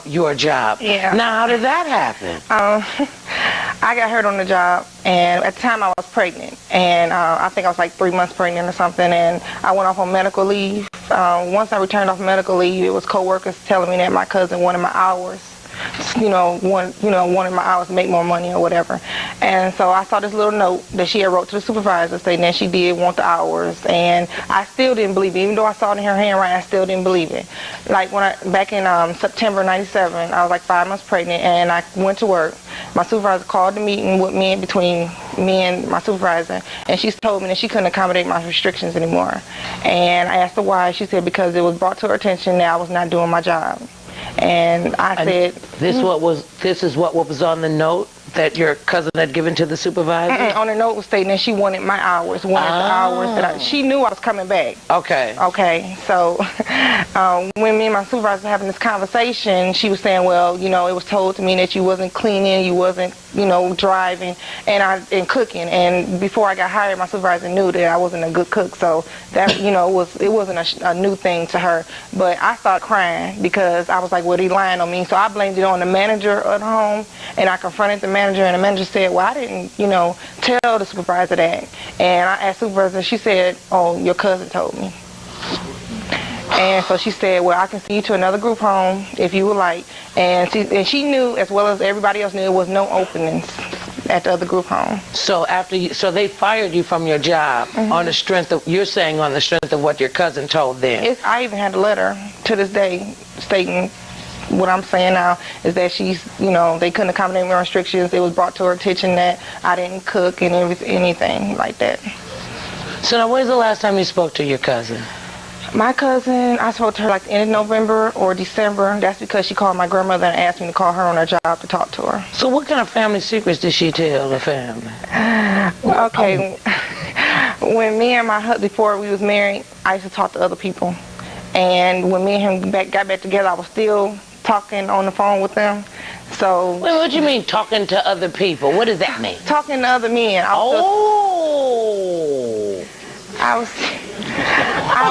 your job. Yeah. Now, how did that happen? I got hurt on the job, and at the time I was pregnant, and I think I was like 3 months pregnant or something, and I went off on medical leave. Once I returned off medical leave, it was coworkers telling me that my cousin wanted my hours. Wanted my hours to make more money or whatever. And so I saw this little note that she had wrote to the supervisor saying that she did want the hours, and I still didn't believe it. Even though I saw it in her handwriting, I still didn't believe it. Like back in September '97, I was like 5 months pregnant, and I went to work. My supervisor called the meeting with me between me and my supervisor, and she told me that she couldn't accommodate my restrictions anymore. And I asked her why. She said because it was brought to her attention that I was not doing my job. And I said, this is what was on the note that your cousin had given to the supervisor? On the note was stating that she wanted my hours, the hours that she knew I was coming back. Okay. Okay, so when me and my supervisor were having this conversation, she was saying, well, it was told to me that you wasn't cleaning, you wasn't, driving, and cooking. And before I got hired, my supervisor knew that I wasn't a good cook, so that, it wasn't a new thing to her. But I started crying because I was like, well, he lying on me. So I blamed it on the manager of the home, and I confronted the manager, and the manager said, well, I didn't, tell the supervisor that. And I asked the supervisor, she said, oh, your cousin told me. And so she said, well, I can send you to another group home if you would like. And she knew, as well as everybody else knew, there was no openings at the other group home. So so they fired you from your job on the strength of, you're saying on the strength of what your cousin told them. I even had a letter to this day stating what I'm saying now is that she's, they couldn't accommodate my restrictions. It was brought to her attention that I didn't cook and anything like that. So now, when's the last time you spoke to your cousin? My cousin, I spoke to her like the end of November or December. That's because she called my grandmother and asked me to call her on her job to talk to her. So what kind of family secrets did she tell the family? Okay, when me and my husband, before we was married, I used to talk to other people. And when me and him got back together, I was still talking on the phone with them. So. Wait, what do you mean talking to other people? What does that mean? Talking to other men.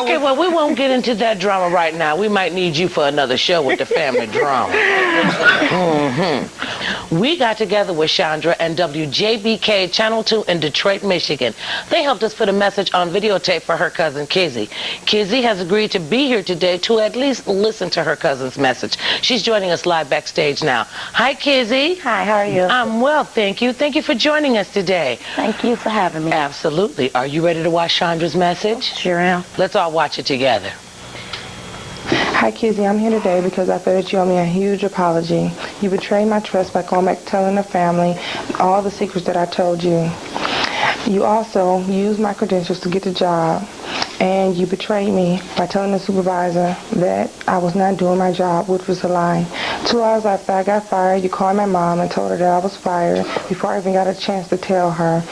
Okay, well, we won't get into that drama right now. We might need you for another show with the family drama. We got together with Chandra and WJBK Channel 2 in Detroit, Michigan. They helped us put a message on videotape for her cousin, Kizzy. Kizzy has agreed to be here today to at least listen to her cousin's message. She's joining us live backstage now. Hi, Kizzy. Hi, how are you? I'm well, thank you. Thank you for joining us today. Thank you for having me. Absolutely. Are you ready to watch Chandra's message? Sure am. Let's all watch it together. Hi, Kizzy. I'm here today because I feel that you owe me a huge apology. You betrayed my trust by going back telling the family all the secrets that I told you. You also used my credentials to get the job, and you betrayed me by telling the supervisor that I was not doing my job, which was a lie. 2 hours after I got fired, you called my mom and told her that I was fired before I even got a chance to tell her.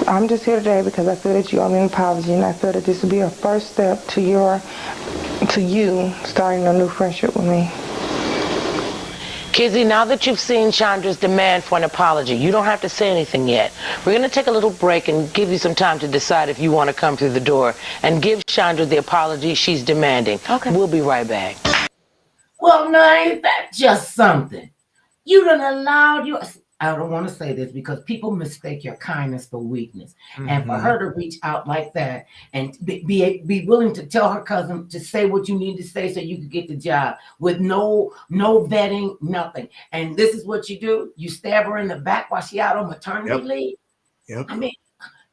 I'm just here today because I feel that you owe me an apology, and I feel that this will be a first step to you starting a new friendship with me. Kizzy, now that you've seen Chandra's demand for an apology, you don't have to say anything yet. We're going to take a little break and give you some time to decide if you want to come through the door and give Chandra the apology she's demanding. Okay. We'll be right back. Well, now ain't that just something? You done allowed your... I don't want to say this because people mistake your kindness for weakness. And for her to reach out like that and be willing to tell her cousin to say what you need to say so you can get the job with no vetting, nothing. And this is what you do. You stab her in the back while she out on maternity leave. Yep. I mean,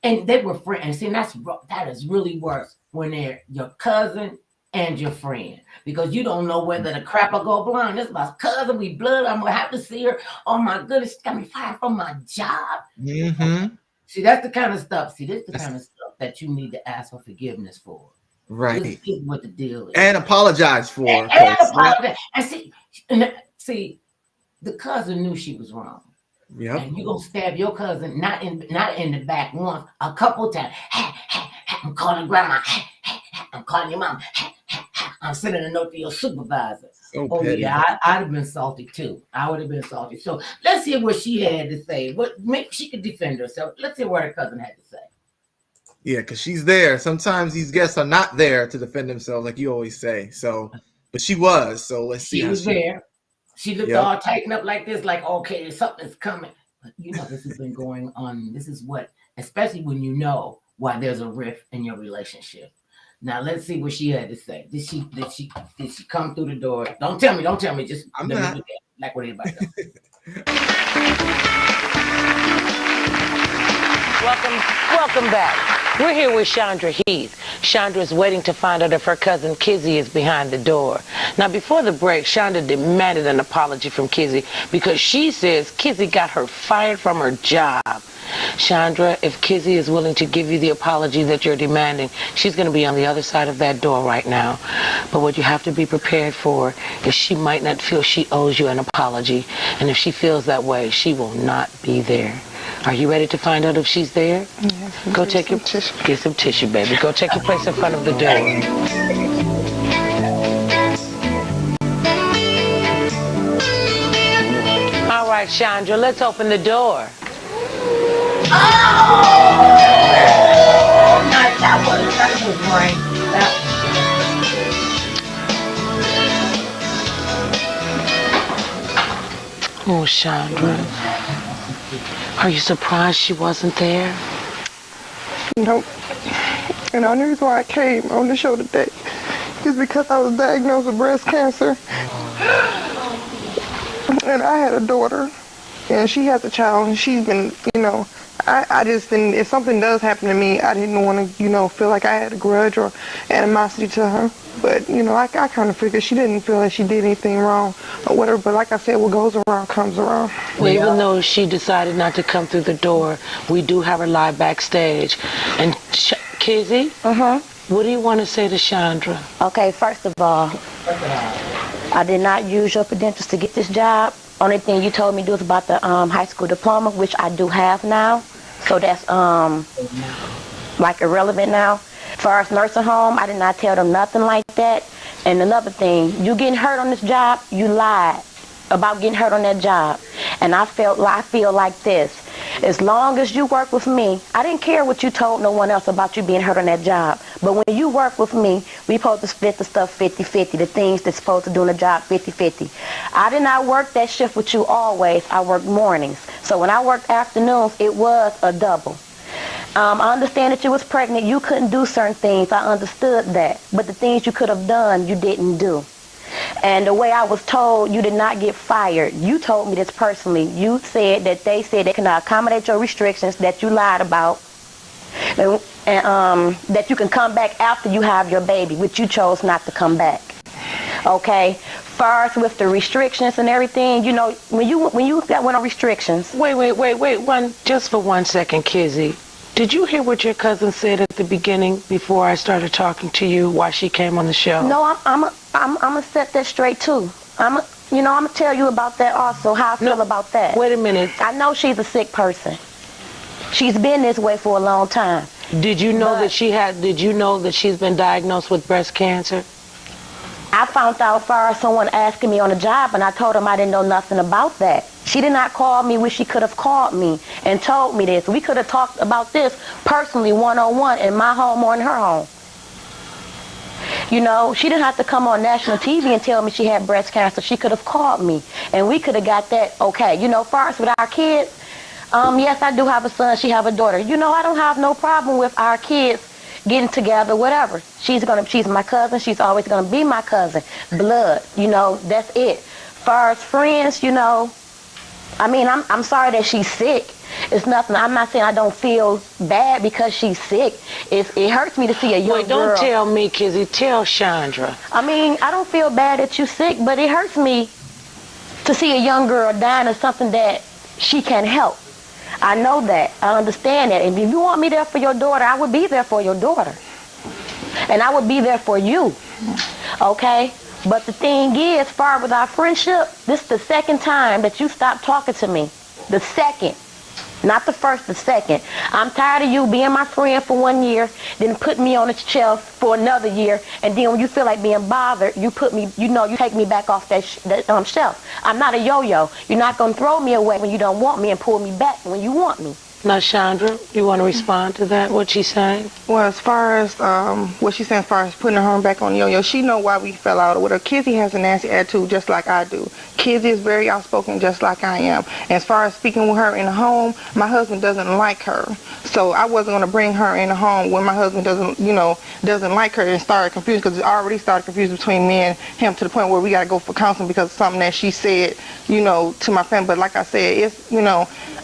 and they were friends. And see, that is really worse when they're your cousin and your friend, because you don't know whether the crap will go blind. This is my cousin, we blood. I'm gonna have to see her. Oh my goodness, she got me fired from my job. See, that's the kind of stuff. See, this is the kind of stuff that you need to ask for forgiveness for. Right. This is what the deal is. And apologize for. And apologize. And see, the cousin knew she was wrong. Yep. And you gonna stab your cousin not in the back once, a couple times. I'm calling grandma. I'm calling your mom. I'm sending a note to your supervisor. So petty. Yeah, I'd have been salty too. I would have been salty. So let's hear what she had to say. Maybe she could defend herself. Let's hear what her cousin had to say. Yeah, because she's there. Sometimes these guests are not there to defend themselves, like you always say. So, but she was. So let's see. She was there. She looked Yep. all tightened up like this, like, okay, something's coming. But you know, this has been going on. This is what, especially when you know why there's a rift in your relationship. Now let's see what she had to say. Did she come through the door? Don't tell me. Just I'm let me not. do that. Like what everybody does. Welcome back. We're here with Chandra Heath. Chandra is waiting to find out if her cousin Kizzy is behind the door. Now, before the break, Chandra demanded an apology from Kizzy because she says Kizzy got her fired from her job. Chandra, if Kizzy is willing to give you the apology that you're demanding, she's going to be on the other side of that door right now. But what you have to be prepared for is she might not feel she owes you an apology. And if she feels that way, she will not be there. Are you ready to find out if she's there? Yes, Go take your tissue. Get some tissue, baby. Go take your place in front of the door. All right, Chandra, let's open the door. Oh, that was right. Oh, Chandra. Are you surprised she wasn't there? Nope. And the only reason why I came on the show today is because I was diagnosed with breast cancer. And I had a daughter, and she has a child, and she's been, I just didn't, if something does happen to me, I didn't want to, feel like I had a grudge or animosity to her. But, I kind of figured she didn't feel like she did anything wrong or whatever. But like I said, what goes around comes around. Well, even though she decided not to come through the door, we do have her live backstage. And Kizzy, what do you want to say to Chandra? Okay, first of all, I did not use your credentials to get this job. Only thing you told me to do is about the high school diploma, which I do have now. So that's like irrelevant now. As far as nursing home, I did not tell them nothing like that. And another thing, you getting hurt on this job, you lied about getting hurt on that job. And I feel like this. As long as you work with me, I didn't care what you told no one else about you being hurt on that job. But when you work with me, we supposed to split the stuff 50-50, the things that's supposed to do in the job 50-50. I did not work that shift with you always. I worked mornings. So when I worked afternoons, it was a double. I understand that you was pregnant. You couldn't do certain things. I understood that. But the things you could have done, you didn't do. And the way I was told, you did not get fired. You told me this personally. You said that they said they cannot accommodate your restrictions that you lied about, and that you can come back after you have your baby, which you chose not to come back. Okay? First, with the restrictions and everything, when you went on restrictions. Wait, just for 1 second, Kizzy. Did you hear what your cousin said at the beginning before I started talking to you while she came on the show? No, I'm gonna set that straight too. I'm gonna tell you about that also, how I feel about that. Wait a minute. I know she's a sick person. She's been this way for a long time. Did you know that she's been diagnosed with breast cancer? I found out far as someone asking me on the job, and I told them I didn't know nothing about that. She did not call me when she could have called me and told me this. We could have talked about this personally, one-on-one, in my home or in her home. She didn't have to come on national TV and tell me she had breast cancer. She could have called me, and we could have got that okay. Far as with our kids, yes, I do have a son. She have a daughter. I don't have no problem with our kids getting together, whatever. She's my cousin. She's always gonna be my cousin. Blood, that's it. Far as friends, I'm sorry that she's sick. It's nothing. I'm not saying I don't feel bad because she's sick. It hurts me to see a young girl. Wait, don't tell me, Kizzy. Tell Chandra. I don't feel bad that you're sick, but it hurts me to see a young girl dying of something that she can help. I know that. I understand that. And if you want me there for your daughter, I would be there for your daughter. And I would be there for you. Okay? But the thing is, far with our friendship, this is the second time that you stopped talking to me. The second. Not the first, the second. I'm tired of you being my friend for 1 year, then put me on the shelf for another year, and then when you feel like being bothered, you put me, you take me back off that shelf. I'm not a yo-yo. You're not going to throw me away when you don't want me and pull me back when you want me. Now, Chandra, you want to respond to that? What she's saying? Well, as far as what she's saying, as far as putting her back on yo-yo, she know why we fell out with her. Kizzy has a nasty attitude just like I do. Kizzy is very outspoken just like I am. And as far as speaking with her in the home, my husband doesn't like her. So I wasn't going to bring her in the home when my husband doesn't like her and start confused, because it already started confused between me and him to the point where we got to go for counseling because of something that she said, to my family. But like I said, it's,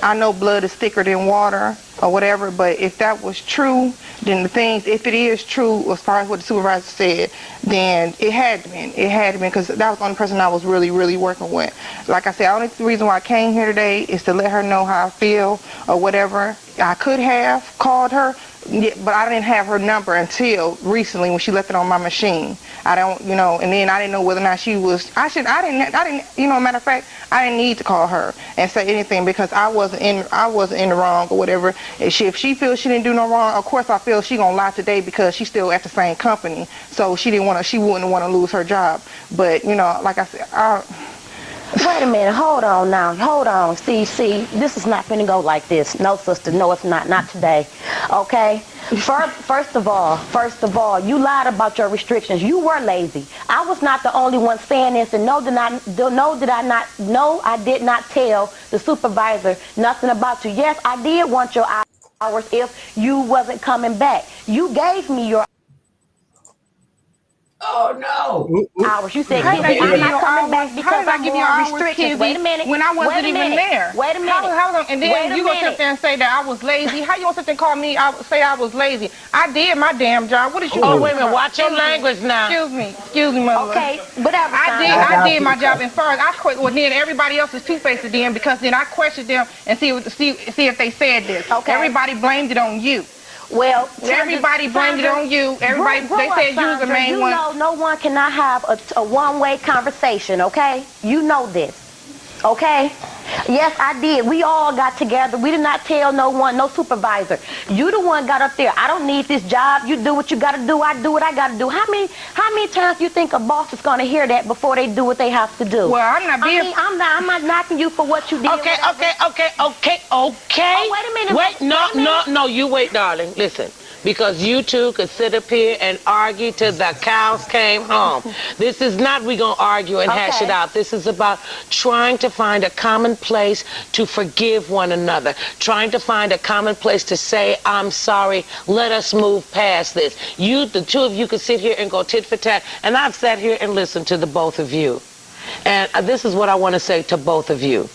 I know blood is thicker than water or whatever, but if that was true, then if it is true as far as what the supervisor said, then it had to be because that was the only person I was really, really working with. Like I said, the only reason why I came here today is to let her know how I feel or whatever. I could have called her, but I didn't have her number until recently when she left it on my machine. I don't, and then I didn't know whether or not she was, I didn't, matter of fact, I didn't need to call her and say anything because I wasn't in the wrong or whatever. If she feels she didn't do no wrong, of course I feel she gonna lie today because she's still at the same company. So she wouldn't want to lose her job. But, like I said, Wait a minute, hold on now, hold on. See, this is not finna go like this. No, sister, no, it's not today. Okay? First of all, you lied about your restrictions. You were lazy. I was not the only one saying this, and no, I did not tell the supervisor nothing about you. Yes, I did want your hours if you wasn't coming back. You gave me your Oh no! hours. You said, how did I Kizzy, give I'm you not your coming hours? back because How did I I'm give you on hours, restrictions. Kizzy, Wait a minute. when I wasn't even there? Wait a minute. And then you gonna sit there and say that I was lazy? How you gonna sit there and call me? Say I was lazy? I did my damn job. What is you? Oh, wait a minute. Watch your language now. Excuse me, mother. Okay, whatever. I did my job. As far as I quit, well, then everybody else is two-faced then because then I questioned them and see if they said this. Okay. Everybody blamed it on you. Well, everybody blamed it on you. Everybody, they said you was the main one. You know, no one cannot have a one-way conversation, okay? You know this, okay? Yes, I did. We all got together. We did not tell no one, no supervisor. You the one got up there. I don't need this job. You do what you got to do. I do what I got to do. How many times do you think a boss is going to hear that before they do what they have to do? Well, I'm not being... I'm not knocking you for what you did. Okay. Oh, wait a minute. Wait, no, you wait, darling. Listen. Because you two could sit up here and argue till the cows came home. This is not we gonna argue and hash it out. This is about trying to find a common place to forgive one another. Trying to find a common place to say, I'm sorry, let us move past this. The two of you could sit here and go tit for tat. And I've sat here and listened to the both of you. And this is what I want to say to both of you.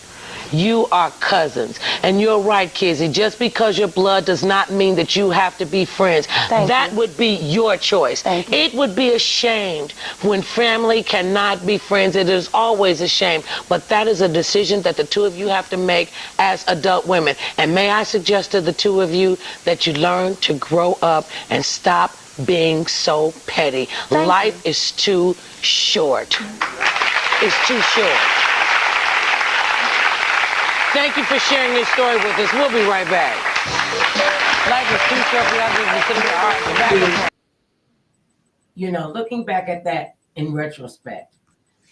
You are cousins. And you're right, Kizzy. Just because you're blood does not mean that you have to be friends. That would be your choice. It would be a shame when family cannot be friends. It is always a shame. But that is a decision that the two of you have to make as adult women. And may I suggest to the two of you that you learn to grow up and stop being so petty. Life is too short. It's too short. Thank you for sharing your story with us. We'll be right back. Life is too short for y'all to be sitting here arguing. Looking back at that in retrospect,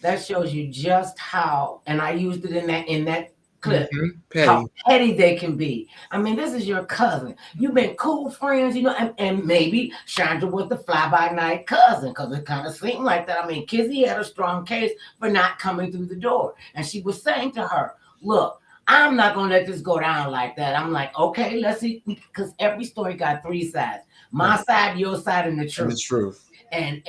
that shows you just how, and I used it in that clip, how petty they can be. I mean, this is your cousin. You've been cool friends, and maybe Chandra was the fly-by-night cousin because it kind of seemed like that. I mean, Kizzy had a strong case for not coming through the door. And she was saying to her, look, I'm not going to let this go down like that. I'm like, okay, let's see, because every story got three sides. My side, your side, and the truth. And the truth. And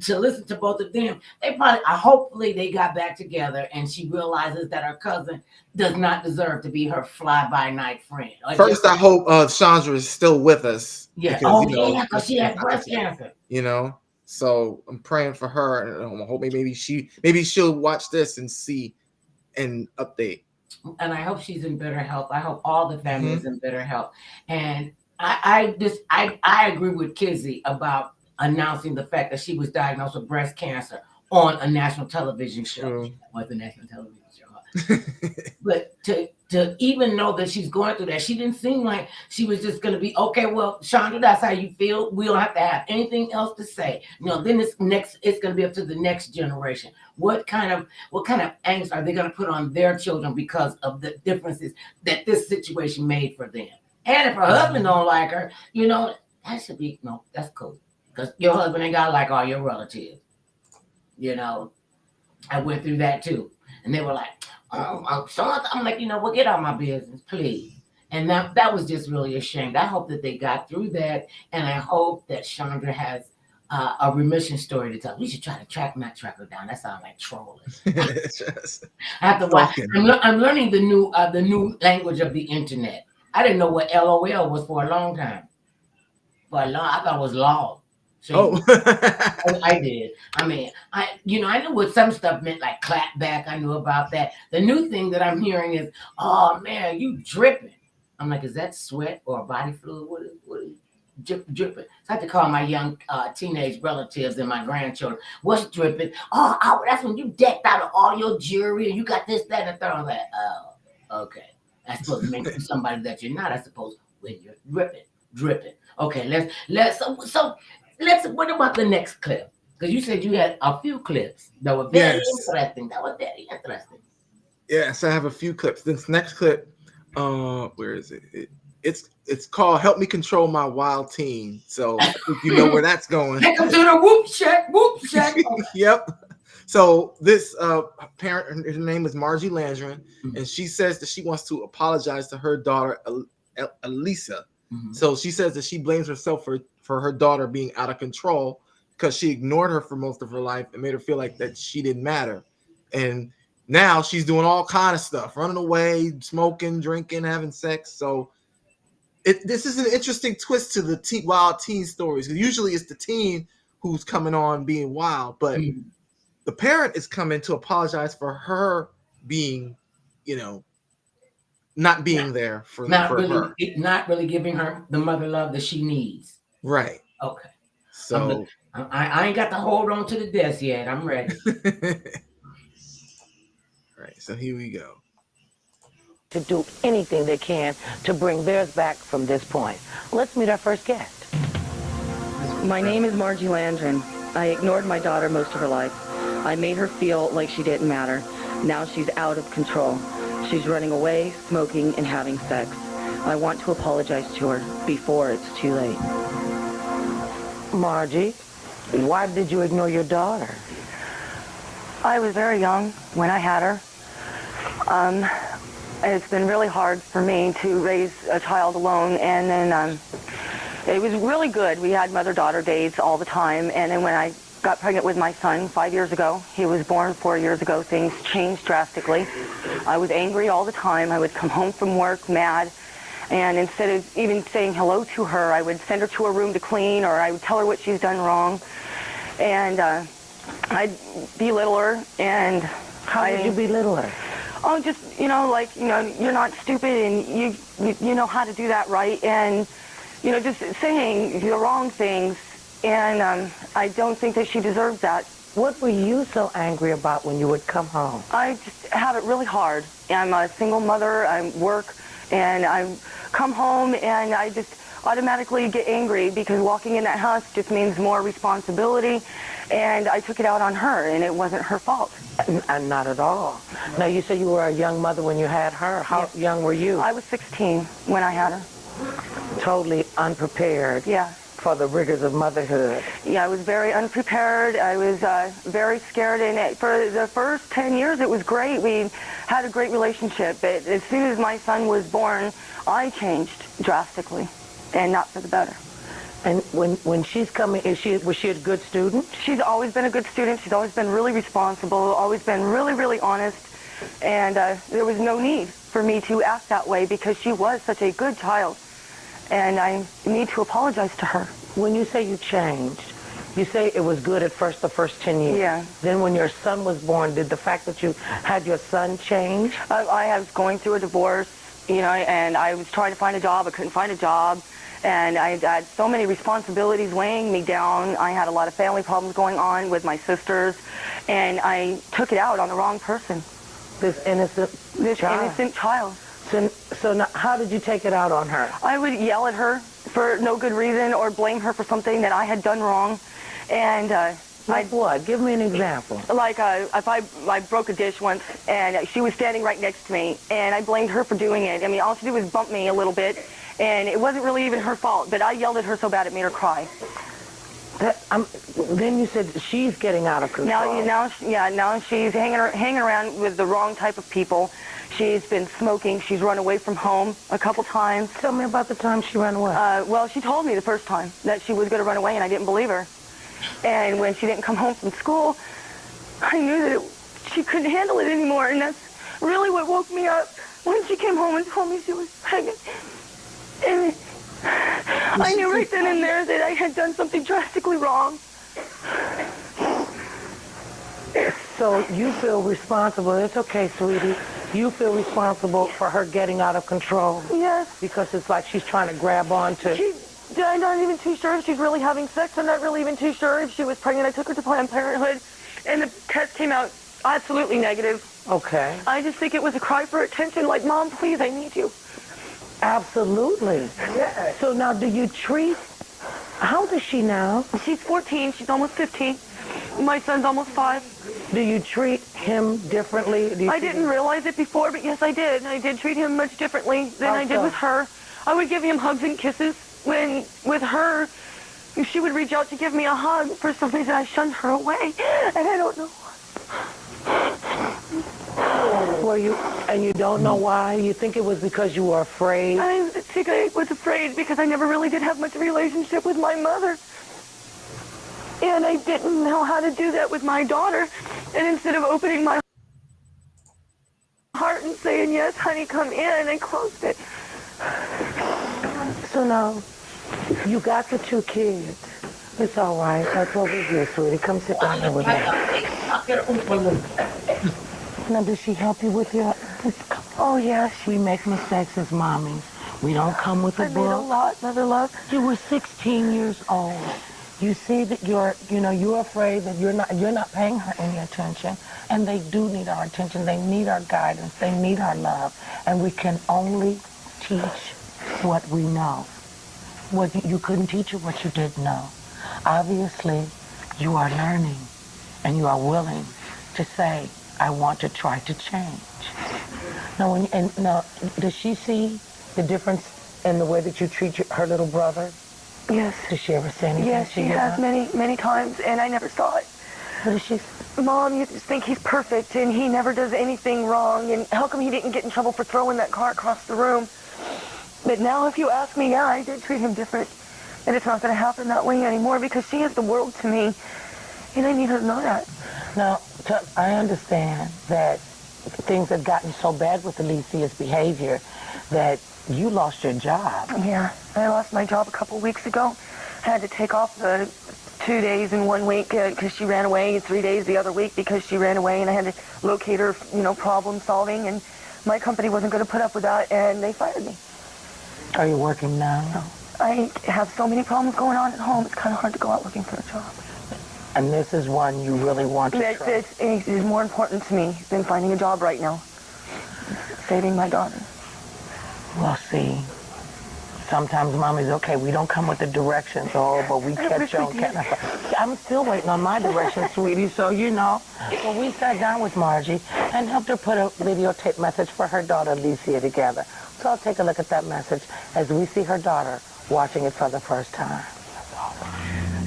to listen to both of them, hopefully they got back together and she realizes that her cousin does not deserve to be her fly-by-night friend. First, I hope Chandra is still with us. Yeah. Because she has breast cancer. So I'm praying for her, and I hope maybe she'll watch this and see and update. And I hope she's in better health. I hope all the family is in better health. And I agree with Kizzy about announcing the fact that she was diagnosed with breast cancer on a national television show. Was a national television show. But to to even know that she's going through that. She didn't seem like she was just going to be, okay, well, Chandra, that's how you feel. We don't have to have anything else to say. Then it's going to be up to the next generation. What kind of angst are they going to put on their children because of the differences that this situation made for them? And if her husband don't like her, that should be, no, that's cool. Because your husband ain't got to like all your relatives. I went through that too. And they were like, I'm like, well, get out of my business, please. And that was just really a shame. I hope that they got through that. And I hope that Chandra has a remission story to tell. We should try to not track her down. That sounds like trolling. I have to watch. I'm learning the new language of the internet. I didn't know what LOL was for a long time. I thought it was law. So I did. I mean, I knew what some stuff meant, like clap back. I knew about that. The new thing that I'm hearing is, oh man, you dripping. I'm like, is that sweat or body fluid? What is dripping? So I have to call my young teenage relatives and my grandchildren. What's dripping? Oh, that's when you decked out of all your jewelry and you got this, that, and the third. I'm like, oh, okay. That's supposed to make you somebody that you're not. I suppose when you're dripping. Okay, let's. What about the next clip? Because you said you had a few clips that were very interesting. That was very interesting. Yes, I have a few clips. This next clip, where is it? It's called "Help Me Control My Wild Teen." So I think you know where that's going. Take them to the whoop shack. Yep. So this parent, her name is Margie Landron, and she says that she wants to apologize to her daughter, Elisa. So she says that she blames herself for her daughter being out of control because she ignored her for most of her life and made her feel like that she didn't matter. And now she's doing all kind of stuff, running away, smoking, drinking, having sex. So this is an interesting twist to the wild teen stories. Because usually it's the teen who's coming on being wild, but the parent is coming to apologize for her being, not being there for her. Not really giving her the mother love that she needs. Right. Okay. So I ain't got to hold on to the desk yet. I'm ready. Right. So here we go. To do anything they can to bring theirs back from this point. Let's meet our first guest. My name is Margie Landron. I ignored my daughter most of her life. I made her feel like she didn't matter. Now she's out of control. She's running away, smoking, and having sex. I want to apologize to her before it's too late. Margie, why did you ignore your daughter? I was very young when I had her. It's been really hard for me to raise a child alone, and then it was really good. We had mother-daughter dates all the time, and then when I got pregnant with my son 5 years ago, he was born 4 years ago, things changed drastically. I was angry all the time. I would come home from work mad, and instead of even saying hello to her, I would send her to her room to clean, or I would tell her what she's done wrong, and I'd belittle her. And how did you belittle her? Oh, just, you're not stupid, and you know how to do that right, and, just saying the wrong things, and I don't think that she deserves that. What were you so angry about when you would come home? I just have it really hard. I'm a single mother, I work, and I come home, and I just automatically get angry because walking in that house just means more responsibility, and I took it out on her, and it wasn't her fault. And not at all. Now, you said you were a young mother when you had her. How young were you? I was 16 when I had her. Totally unprepared. Yeah. For the rigors of motherhood. Yeah, I was very unprepared. I was very scared, and for the first 10 years it was great. We had a great relationship, but as soon as my son was born, I changed drastically, and not for the better. And when she's coming, was she a good student? She's always been a good student. She's always been really responsible, always been really, really honest, and there was no need for me to act that way because she was such a good child. And I need to apologize to her. When you say you changed, you say it was good at first, the first 10 years. Yeah. Then when your son was born, did the fact that you had your son change? I was going through a divorce, and I was trying to find a job. I couldn't find a job. And I had so many responsibilities weighing me down. I had a lot of family problems going on with my sisters. And I took it out on the wrong person. This innocent child. Innocent child. So now, how did you take it out on her? I would yell at her for no good reason or blame her for something that I had done wrong. And Like what? Give me an example. like if I broke a dish once and she was standing right next to me and I blamed her for doing it. I mean, all she did was bump me a little bit and it wasn't really even her fault, but I yelled at her so bad it made her cry. Then you said she's getting out of control. Now she's hanging around with the wrong type of people. She's been smoking. She's run away from home a couple times. Tell me about the time she ran away. Well, she told me the first time that she was going to run away, and I didn't believe her. And when she didn't come home from school, I knew that she couldn't handle it anymore, and that's really what woke me up when she came home and told me she was pregnant. And I knew right then and there that I had done something drastically wrong. So you feel responsible. It's okay, sweetie. You feel responsible for her getting out of control. Yes. Because it's like she's trying to grab on to... I'm not even too sure if she's really having sex. I'm not really even too sure if she was pregnant. I took her to Planned Parenthood, and the test came out absolutely negative. Okay. I just think it was a cry for attention, like, Mom, please, I need you. Absolutely. Yeah. So now, do you treat... How old is she now? She's 14. She's almost 15. My son's almost 5. Do you treat him differently? I didn't realize it before, but yes, I did. I did treat him much differently than I did with her. I would give him hugs and kisses. When with her, she would reach out to give me a hug. For some reason, I shunned her away, and I don't know why. And you don't know why? You think it was because you were afraid? I think I was afraid because I never really did have much relationship with my mother. And I didn't know how to do that with my daughter. And instead of opening my heart and saying, yes, honey, come in, I closed it. So now, you got the 2 kids. It's all right. That's over here, sweetie. Come sit down here with me. Now, does she help you with your... Oh, yes. We make mistakes as mommies. We don't come with a book. I made a lot, Mother Love. You were 16 years old. You see that you're afraid that you're not paying her any attention, and they do need our attention. They need our guidance. They need our love, and we can only teach what we know. You couldn't teach her what you didn't know. Obviously, you are learning, and you are willing to say, I want to try to change. Now, does she see the difference in the way that you treat her little brother? Yes. Does she ever say anything? Yes, she has many times, and I never saw it. What does she say? Mom, you just think he's perfect, and he never does anything wrong, and how come he didn't get in trouble for throwing that car across the room? But now if you ask me, yeah, I did treat him different, and it's not going to happen that way anymore because she is the world to me, and I need her to know that. Now, I understand that things have gotten so bad with Alicia's behavior that you lost your job. Yeah, I lost my job a couple weeks ago. I had to take off the 2 days in 1 week because she ran away, 3 days the other week because she ran away, and I had to locate her, problem solving, and my company wasn't going to put up with that, and they fired me. Are you working now? No. I have so many problems going on at home, it's kind of hard to go out looking for a job. And this is one you really want to try? It's more important to me than finding a job right now. Saving my daughter. Well, see, sometimes mommy's okay. We don't come with the directions, but we catch on. I'm still waiting on my directions, sweetie, so Well, we sat down with Margie and helped her put a videotape message for her daughter, Alicia, together. So I'll take a look at that message as we see her daughter watching it for the first time.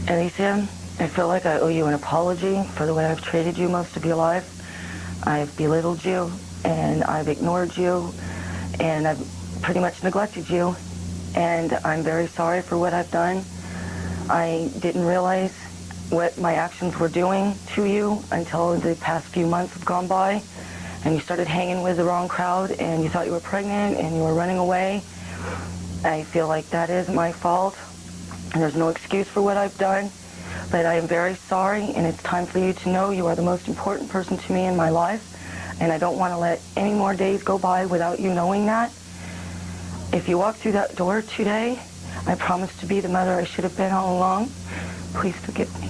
Alicia, I feel like I owe you an apology for the way I've treated you most of your life. I've belittled you, and I've ignored you, and I've pretty much neglected you, and I'm very sorry for what I've done. I didn't realize what my actions were doing to you until the past few months have gone by, and you started hanging with the wrong crowd, and you thought you were pregnant, and you were running away. I feel like that is my fault, and there's no excuse for what I've done, but I am very sorry, and it's time for you to know you are the most important person to me in my life, and I don't want to let any more days go by without you knowing that. If you walk through that door today, I promise to be the mother I should have been all along. Please forgive me.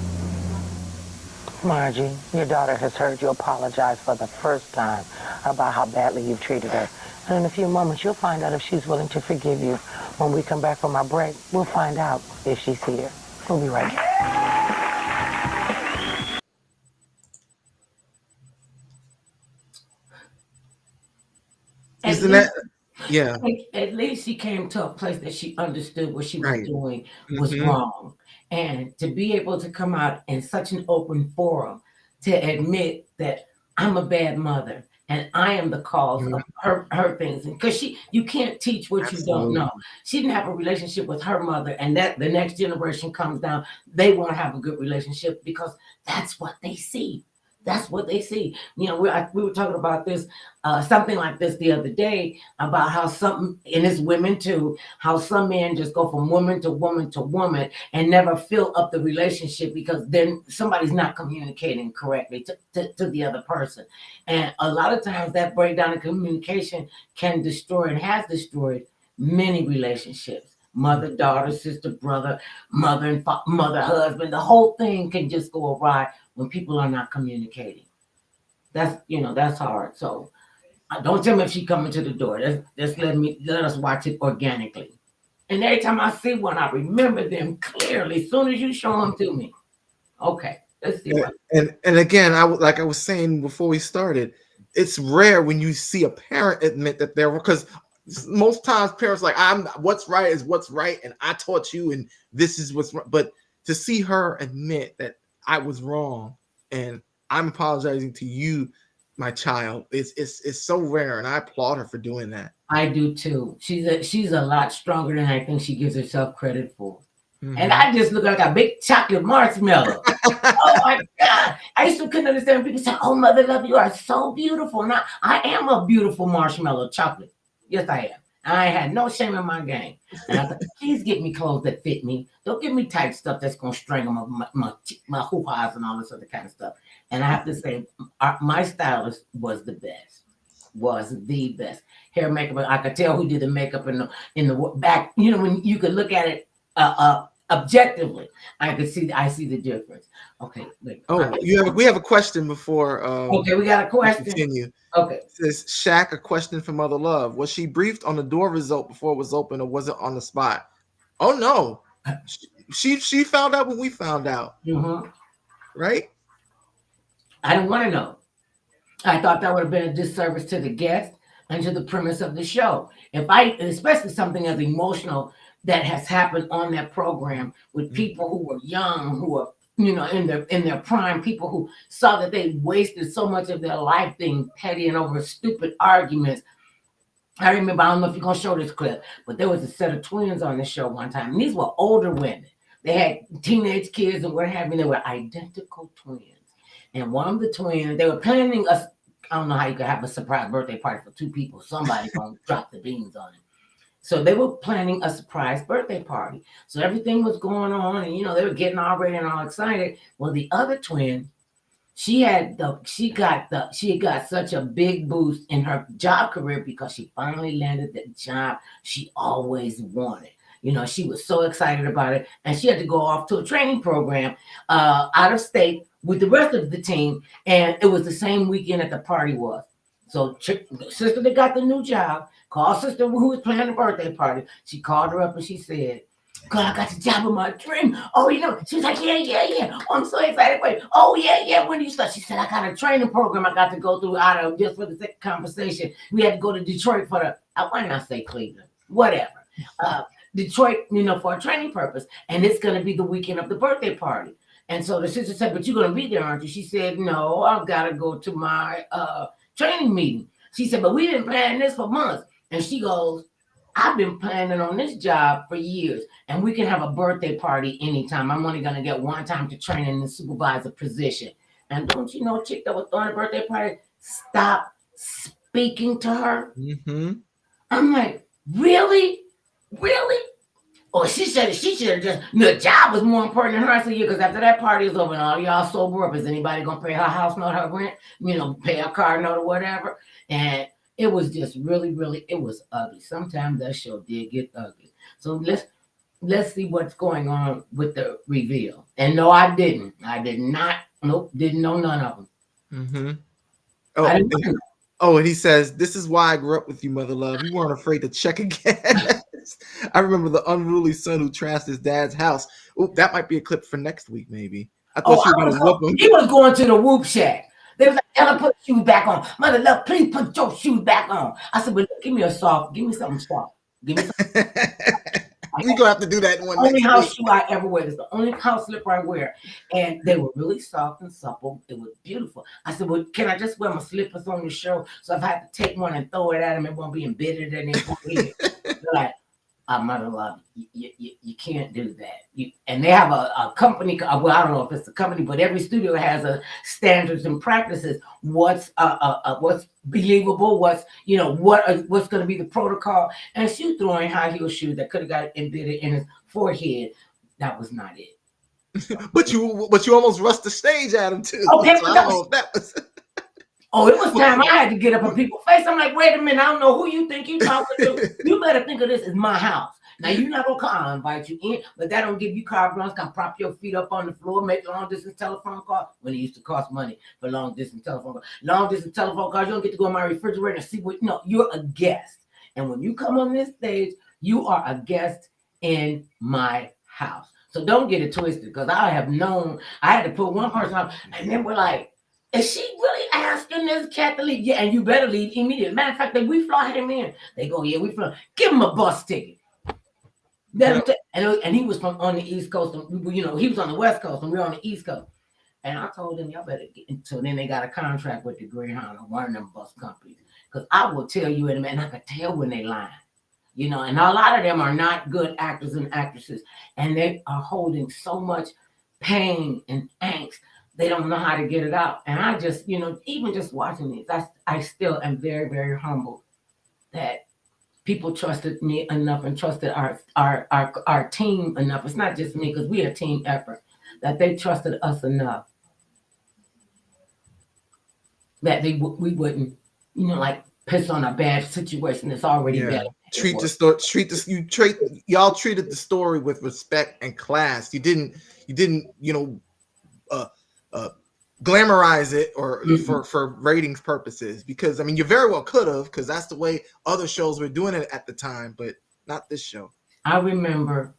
Margie, your daughter has heard you apologize for the first time about how badly you've treated her. And in a few moments, you'll find out if she's willing to forgive you. When we come back from our break, we'll find out if she's here. We'll be right back. Isn't that? Yeah. At least she came to a place that she understood what she was Right. doing was Mm-hmm. wrong. And to be able to come out in such an open forum to admit that I'm a bad mother and I am the cause of her things. Because you can't teach what you don't know. She didn't have a relationship with her mother, and that the next generation comes down, they won't have a good relationship because that's what they see. That's what they see. You know, we were talking about this, something like this the other day about how some, and it's women too, how some men just go from woman to woman to woman and never fill up the relationship because then somebody's not communicating correctly to the other person. And a lot of times that breakdown in communication can destroy and has destroyed many relationships. Mother, daughter, sister, brother, mother and mother, husband, the whole thing can just go awry when people are not communicating. That's hard. So don't tell me if she coming to the door. Just let us watch it organically. And every time I see one, I remember them clearly as soon as you show them to me. Okay, let's see what. And again, like I was saying before we started, it's rare when you see a parent admit that they're, because most times parents like, what's right is what's right, and I taught you, and this is what's right. But to see her admit that I was wrong and I'm apologizing to you, my child, it's so rare, and I applaud her for doing that. I do too. She's a lot stronger than I think she gives herself credit for. Mm-hmm. And I just look like a big chocolate marshmallow. Oh my God. I used to couldn't understand when people say, oh, mother love, you are so beautiful. Now, I am a beautiful marshmallow chocolate. Yes, I am. I had no shame in my game. And I thought, please get me clothes that fit me. Don't give me tight stuff that's going to strangle my hoo-has and all this other kind of stuff. And I have to say, my stylist was the best. Was the best. Hair, makeup, I could tell who did the makeup in the back. You know, when you could look at it objectively, I see the difference. Okay. Wait, we have a question before. Okay, we got a question. Continue. Okay. It says, Shaq, a question for Mother Love. Was she briefed on the door result before it was open, or was it on the spot? Oh no, she found out when we found out. Mm-hmm. Right? I didn't want to know. I thought that would have been a disservice to the guest and to the premise of the show. Especially something as emotional that has happened on that program with people who were young, who are in their prime, people who saw that they wasted so much of their life being petty and over stupid arguments. I remember, I don't know if you're gonna show this clip, but there was a set of twins on the show one time, and these were older women. They had teenage kids and what have you. They were identical twins. And one of the twins, they were planning I don't know how you could have a surprise birthday party for two people. Somebody gonna drop the beans on it. So they were planning a surprise birthday party. So everything was going on, and they were getting all ready and all excited. Well, the other twin, she got such a big boost in her job career because she finally landed the job she always wanted. She was so excited about it, and she had to go off to a training program out of state with the rest of the team, and it was the same weekend that the party was. So sister that got the new job called sister who was planning the birthday party. She called her up and she said, God, I got the job of my dream. Oh, she was like, yeah. Oh, I'm so excited for you. Oh, yeah. When do you start? She said, I got a training program I got to go through out of just for the sake of conversation. We had to go to Detroit why not say Cleveland? Whatever. Detroit, for a training purpose. And it's going to be the weekend of the birthday party. And so the sister said, but you're going to be there, aren't you? She said, no, I've got to go to my training meeting. She said, but we've been planning this for months. And she goes, I've been planning on this job for years, and we can have a birthday party anytime. I'm only going to get one time to train in the supervisor position. And don't you know, chick that was throwing a birthday party, stop speaking to her. Mm-hmm. I'm like, really? Or she should have just, the job was more important than her. I said, yeah, because after that party is over and all y'all sober up, is anybody going to pay her house note, her rent, pay her car note or whatever? And it was just really, it was ugly. Sometimes that show did get ugly. So let's see what's going on with the reveal. And no, I didn't. I did not. Nope, didn't know none of them. Mm-hmm. I didn't know. Oh, and he says, "This is why I grew up with you, mother love. You weren't afraid to check again." I remember the unruly son who trashed his dad's house. Oh, that might be a clip for next week, maybe. I thought you were going to whoop him. He was going to the whoop shack. They was like, Ella, put shoes back on. Mother love, please put your shoes back on. I said, but give me a soft, give me something soft. Give me something. We're going to have to do that one Only next house week. shoe I ever wear. It's the only house slipper I wear. And they were really soft and supple. It was beautiful. I said, well, can I just wear my slippers on the show? So if I have to take one and throw it at him, it won't be embedded in his head. They're like, mother love, you can't do that. And they have a company, well, I don't know if it's a company, but every studio has a standards and practices. What's believable, what's going to be the protocol. And shoe throwing high heel shoes that could have got embedded in his forehead, that was not it. But you almost rushed the stage at him too. Okay, so I don't know if that was. Oh, it was time I had to get up in people's face. I'm like, wait a minute, I don't know who you think you talking to. You better think of this as my house. Now you're not gonna come. I'll invite you in, but that don't give you carte blanche. Can prop your feet up on the floor, make a long distance telephone call when it used to cost money for long distance telephone calls. Long distance telephone calls, you don't get to go in my refrigerator and see what. No, you're a guest, and when you come on this stage, you are a guest in my house. So don't get it twisted, because I have known I had to put one person up, and then we're like, is she really asking this cat to leave? Yeah, and you better leave immediately. Matter of fact, we fly him in. They go, yeah, we fly. Give him a bus ticket. And he was from on the East Coast. And, he was on the West Coast, and we were on the East Coast. And I told them, y'all better get. So then they got a contract with the Greyhound or one of them bus companies. Because I will tell you in a minute, I could tell when they lying. And a lot of them are not good actors and actresses. And they are holding so much pain and angst. They don't know how to get it out. And I just, even just watching these, I still am very, very humbled that people trusted me enough and trusted our team enough. It's not just me, because we're a team effort, that they trusted us enough that we wouldn't, piss on a bad situation that's already bad. Y'all treated the story with respect and class. You didn't glamorize it or for ratings purposes, because you very well could have, because that's the way other shows were doing it at the time, but not this show. I remember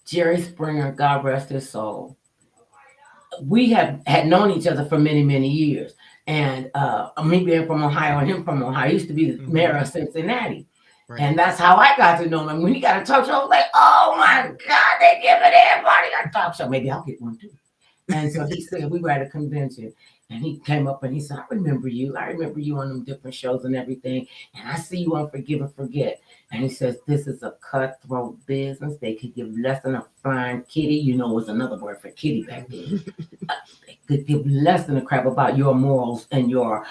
Jerry Springer, God rest his soul. We had known each other for many, many years. And me being from Ohio and him from Ohio, I used to be the mayor of Cincinnati. Right. And that's how I got to know him. And when he got a talk show, I was like, oh my God, they giving everybody a talk show. Maybe I'll get one too. And so he said, we were at a convention, and he came up and he said, I remember you on them different shows and everything. And I see you on Forgive and Forget. And he says, this is a cutthroat business. They could give less than a flying kitty. It was another word for kitty back then. They could give less than a crap about your morals and your,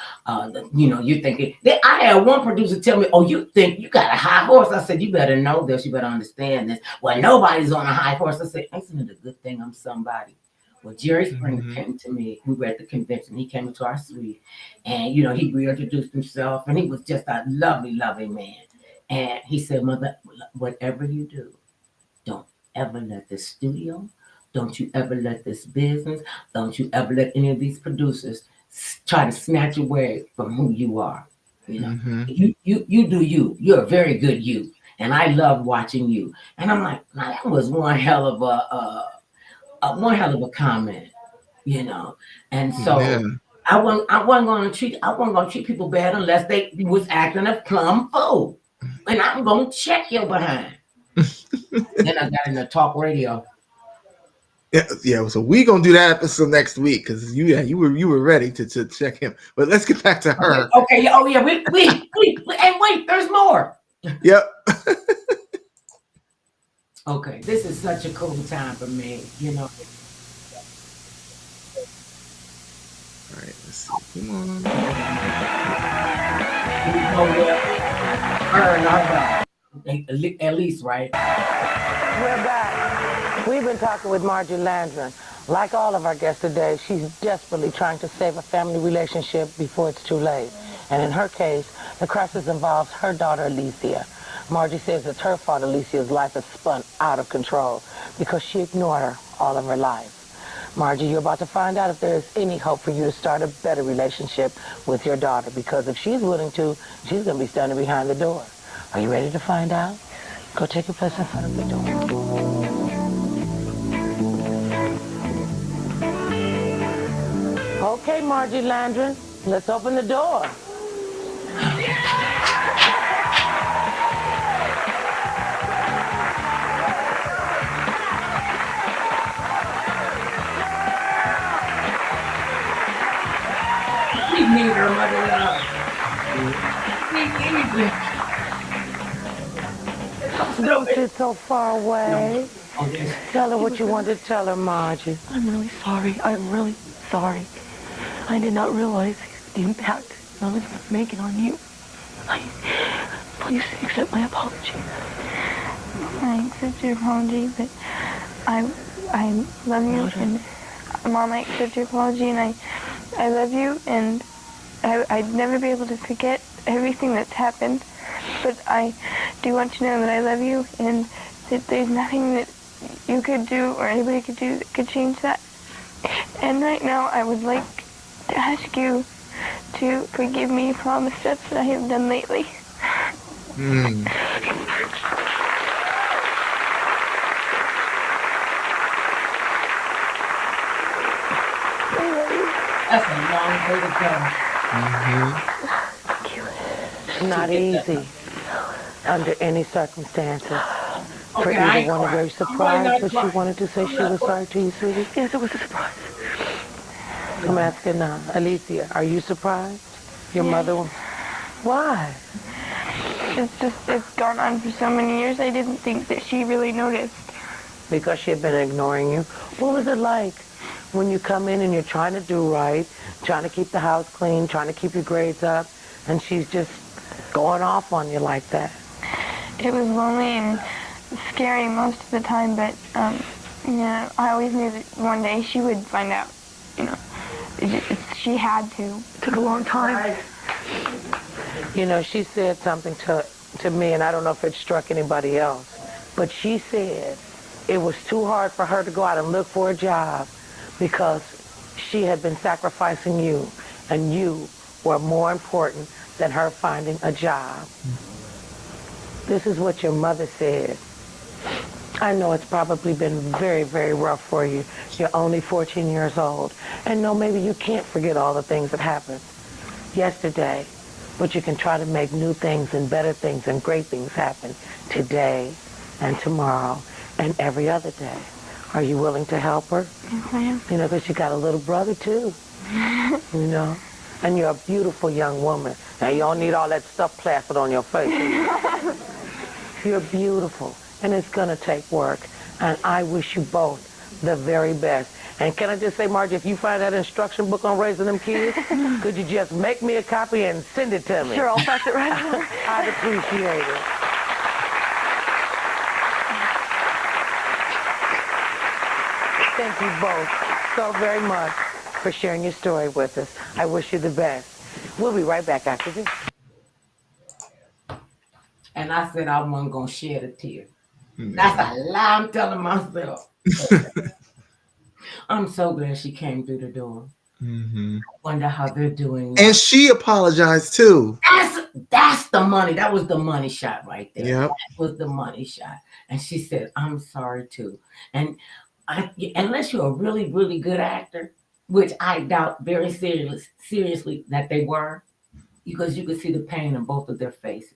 you're thinking. I had one producer tell me, oh, you think you got a high horse? I said, you better know this. You better understand this. Well, nobody's on a high horse. I said, isn't it a good thing I'm somebody? Well, Jerry Springer came to me. We were at the convention. He came into our suite, and he reintroduced himself, and he was just a lovely, lovely man. And he said, Mother, whatever you do, don't ever let this studio, don't you ever let this business, don't you ever let any of these producers try to snatch away from who you are. You do you. You're a very good you, and I love watching you. And I'm like, now that was one hell of a comment, and so I wasn't going to treat people bad unless they was acting a plumb fool, and I'm going to check your behind. Then I got in the talk radio. Yeah. So we gonna do that episode next week, because you were ready to check him. But let's get back to her. Okay. Oh yeah. We and wait. There's more. Yep. Okay, this is such a cool time for me, All right, let's see. Come on. At least, right? We're back. We've been talking with Margie Landron. Like all of our guests today, she's desperately trying to save a family relationship before it's too late. And in her case, the crisis involves her daughter, Alicia. Margie says it's her fault Alicia's life has spun out of control because she ignored her all of her life. Margie, you're about to find out if there is any hope for you to start a better relationship with your daughter, because if she's willing to, she's going to be standing behind the door. Are you ready to find out? Go take your place in front of the door. Okay, Margie Landron, let's open the door. We need her mother love. Don't sit so far away. Tell her what you want to tell her, Margie. I'm really sorry. I'm really sorry. I did not realize the impact I was making on you. Please accept my apology. I accept your apology, but I love you, and Mom, I accept your apology, and I love you, and I'd never be able to forget everything that's happened, but I do want you to know that I love you, and that there's nothing that you could do or anybody could do that could change that. And right now, I would like to ask you to forgive me for all the steps that I have done lately. That's a long way to go. It's not easy under any circumstances for Okay, I either one of you. Are you surprised that she wanted to say she was sorry to you, sweetie? Yes, it was a surprise. I'm asking now. Alicia, are you surprised? Your mother? Why? It's gone on for so many years, I didn't think that she really noticed. Because she had been ignoring you. What was it like when you come in and you're trying to do right, trying to keep the house clean, trying to keep your grades up, and she's just going off on you like that? It was lonely and scary most of the time, but I always knew that one day she would find out. She had to. It took a long time. She said something to me, and I don't know if it struck anybody else, but she said it was too hard for her to go out and look for a job because she had been sacrificing you, and you were more important than her finding a job. This is what your mother said. I know it's probably been very, very rough for you. You're only 14 years old. And no, maybe you can't forget all the things that happened yesterday, but you can try to make new things and better things and great things happen today and tomorrow and every other day. Are you willing to help her? Yes, I am. Because you got a little brother too, and you're a beautiful young woman. Now you don't need all that stuff plastered on your face. You're beautiful, and it's gonna take work, and I wish you both the very best. And can I just say, Margie, if you find that instruction book on raising them kids, could you just make me a copy and send it to me? Sure, I'll fax it right over. I'd appreciate it. Thank you both so very much for sharing your story with us. I wish you the best. We'll be right back after this. And I said I wasn't going to shed a tear. That's a lie I'm telling myself. I'm so glad she came through the door. Wonder how they're doing now. And she apologized too. That's the money. That was the money shot right there. Yep. That was the money shot. And she said, I'm sorry too. And unless you're a really, really good actor, which I doubt very seriously that they were, because you could see the pain in both of their faces.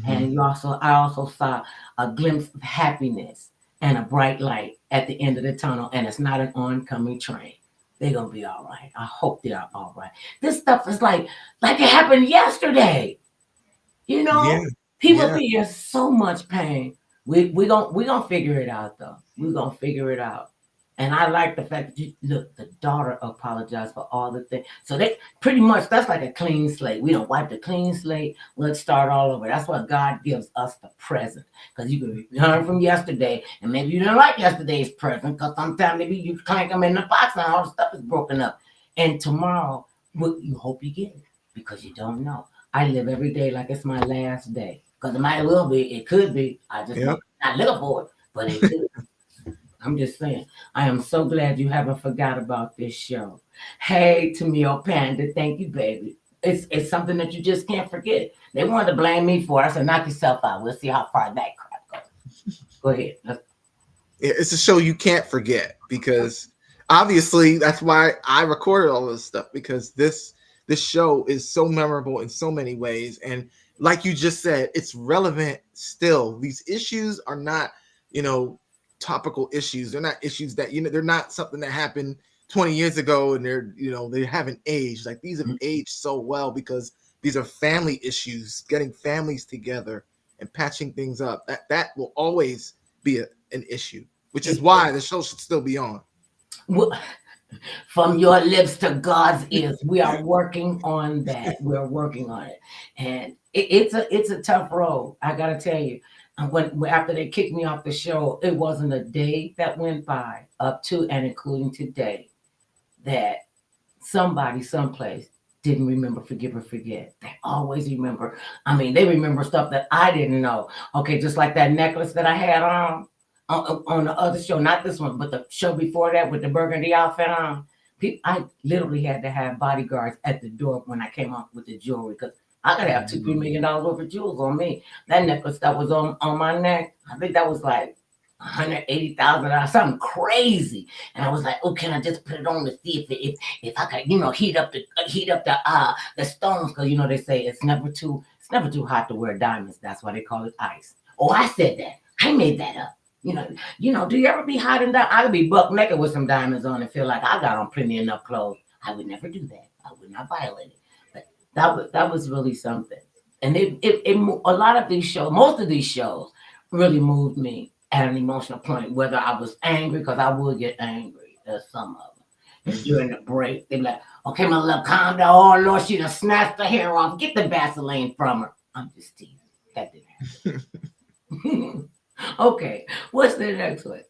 And I also saw a glimpse of happiness and a bright light at the end of the tunnel, and it's not an oncoming train. They're gonna be all right. I hope they're all right. This stuff is like it happened yesterday. People be in so much pain. We gonna figure it out though. We're gonna figure it out. And I like the fact that the daughter apologized for all the things. So they pretty much, that's like a clean slate. We don't wipe the clean slate. Let's start all over. That's what God gives us the present. Because you can learn from yesterday. And maybe you didn't like yesterday's present. Because sometimes maybe you clank them in the box and all the stuff is broken up. And tomorrow, you hope you get it. Because you don't know. I live every day like it's my last day. Because it might well be. It could be. I just not looking for it. But it could. I'm just saying. I am so glad you haven't forgot about this show. Hey, Tamil Panda, thank you, baby. It's something that you just can't forget. They wanted to blame me for it. I said, knock yourself out. We'll see how far that crap goes. Go ahead. It's a show you can't forget because obviously that's why I recorded all this stuff, because this show is so memorable in so many ways. And like you just said, it's relevant still. These issues are not, topical issues. They're not issues that, they're not something that happened 20 years ago and they haven't aged. Like these have aged so well because these are family issues, getting families together and patching things up. That will always be an issue, which is why the show should still be on. Well, from your lips to God's ears, we are working on that. We're working on it, and it's a tough road. I gotta tell you. And when after they kicked me off the show, it wasn't a day that went by up to and including today that somebody someplace didn't remember Forgive or Forget. They always remember. I mean, they remember stuff that I didn't know. Okay, just like that necklace that I had on the other show, not this one, but the show before that with the burgundy outfit on. I literally had to have bodyguards at the door when I came up with the jewelry because I could have $2-3 million worth of jewels on me. That necklace that was on my neck, I think that was like $180,000, something crazy. And I was like, oh, can I just put it on to see if I could, heat up the stones? Because they say it's never too hot to wear diamonds. That's why they call it ice. Oh, I said that. I made that up. Do you ever be hot and down? I could be buck naked with some diamonds on and feel like I got on plenty enough clothes. I would never do that. I would not violate it. But that was really something. And a lot of these shows, most of these shows, really moved me at an emotional point. Whether I was angry, because I would get angry at some of them. And during the break, they'd be like, "Okay, my love, calm down. Oh Lord, she done snatched the hair off. Get the Vaseline from her." I'm just teasing. That didn't happen. Okay, what's the next one?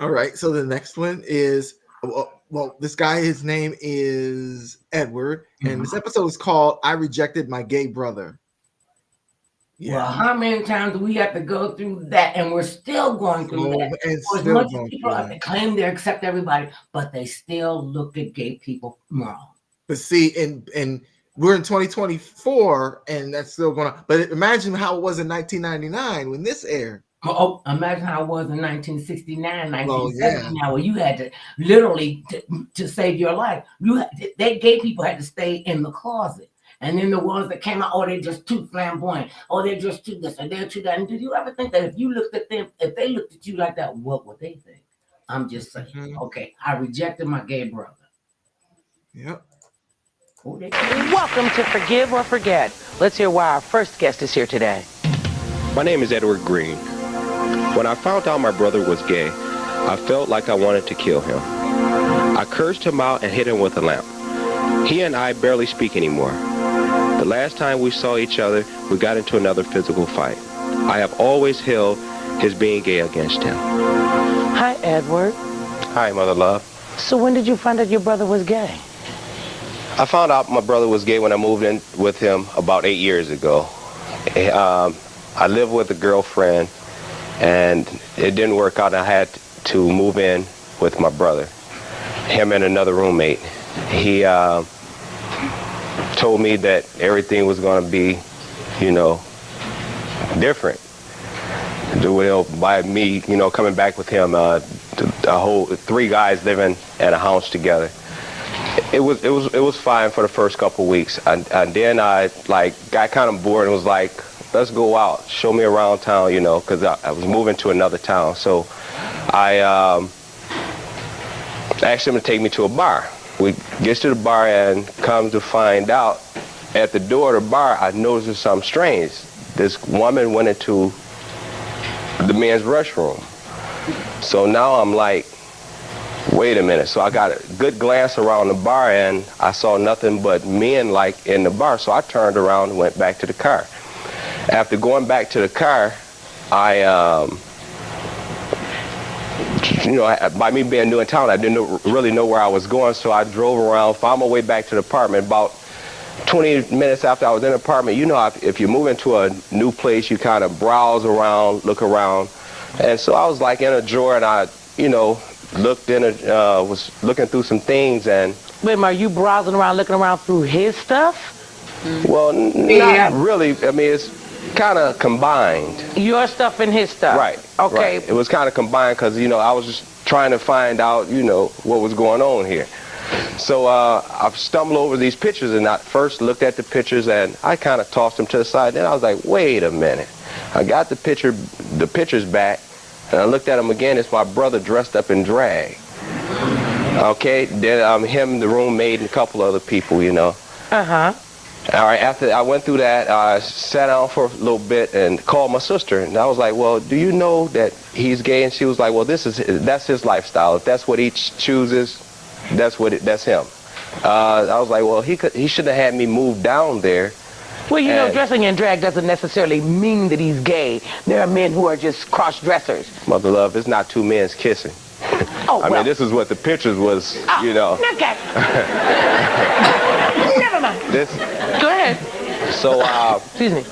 All right, so the next one is, well, this guy, his name is Edward, and this episode is called "I Rejected My Gay Brother." Yeah. Well, how many times do we have to go through that, and we're still going through that? As much as people have to claim they accept everybody, but they still look at gay people wrong. But see, and we're in 2024, and that's still going on. But imagine how it was in 1999 when this aired. Oh, imagine how it was in 1969, 1979, where you had to literally, to save your life, they gay people had to stay in the closet. And then the ones that came out, oh, they're just too flamboyant. Oh, they're just too this or they're too that. And did you ever think that if you looked at them, if they looked at you like that, what would they think? I'm just saying, okay, I rejected my gay brother. Yep. Welcome to Forgive or Forget. Let's hear why our first guest is here today. My name is Edward Green. When I found out my brother was gay, I felt like I wanted to kill him. I cursed him out and hit him with a lamp. He and I barely speak anymore. The last time we saw each other, we got into another physical fight. I have always held his being gay against him. Hi, Edward. Hi, Mother Love. So when did you find out your brother was gay? I found out my brother was gay when I moved in with him about 8 years ago. I lived with a girlfriend, and it didn't work out. I had to move in with my brother, him and another roommate. He told me that everything was going to be, different. By me, coming back with him, a whole 3 guys living in a house together. It was fine for the first couple weeks, and then I got kind of bored and was like, let's go out, show me around town, because I was moving to another town. So I asked him to take me to a bar. We get to the bar, and come to find out, at the door of the bar, I noticed something strange. This woman went into the men's restroom. So now I'm like, wait a minute. So I got a good glance around the bar, and I saw nothing but men in the bar. So I turned around and went back to the car. After going back to the car, by me being new in town, I didn't really know where I was going, so I drove around, found my way back to the apartment. About 20 minutes after I was in the apartment, if you move into a new place, you kind of browse around, look around. And so I was in a drawer, and I you know, was looking through some things and. Wait a minute, are you browsing around, looking around through his stuff? Well, not really. I mean, it's kind of combined. Your stuff and his stuff. Right. Okay. Right. It was kind of combined because, you know, I was just trying to find out, you know, what was going on here. So I stumbled over these pictures, and I first looked at the pictures, and I kind of tossed them to the side. Then I was like, wait a minute. I got the pictures back, and I looked at them again. It's my brother dressed up in drag. Okay. Then him, the roommate, and a couple other people, you know. Uh-huh. All right, after I went through that, I sat down for a little bit and called my sister, and I was like, well, do you know that he's gay? And she was like, well, that's his lifestyle. If that's what he chooses, that's him. I was like, well, he should have had me move down there. Well, you know, dressing in drag doesn't necessarily mean that he's gay. There are men who are just cross-dressers. Mother love, it's not two men kissing. Oh, I mean, this is what the pictures was, you know. Okay. Never mind. Go ahead. So, excuse me.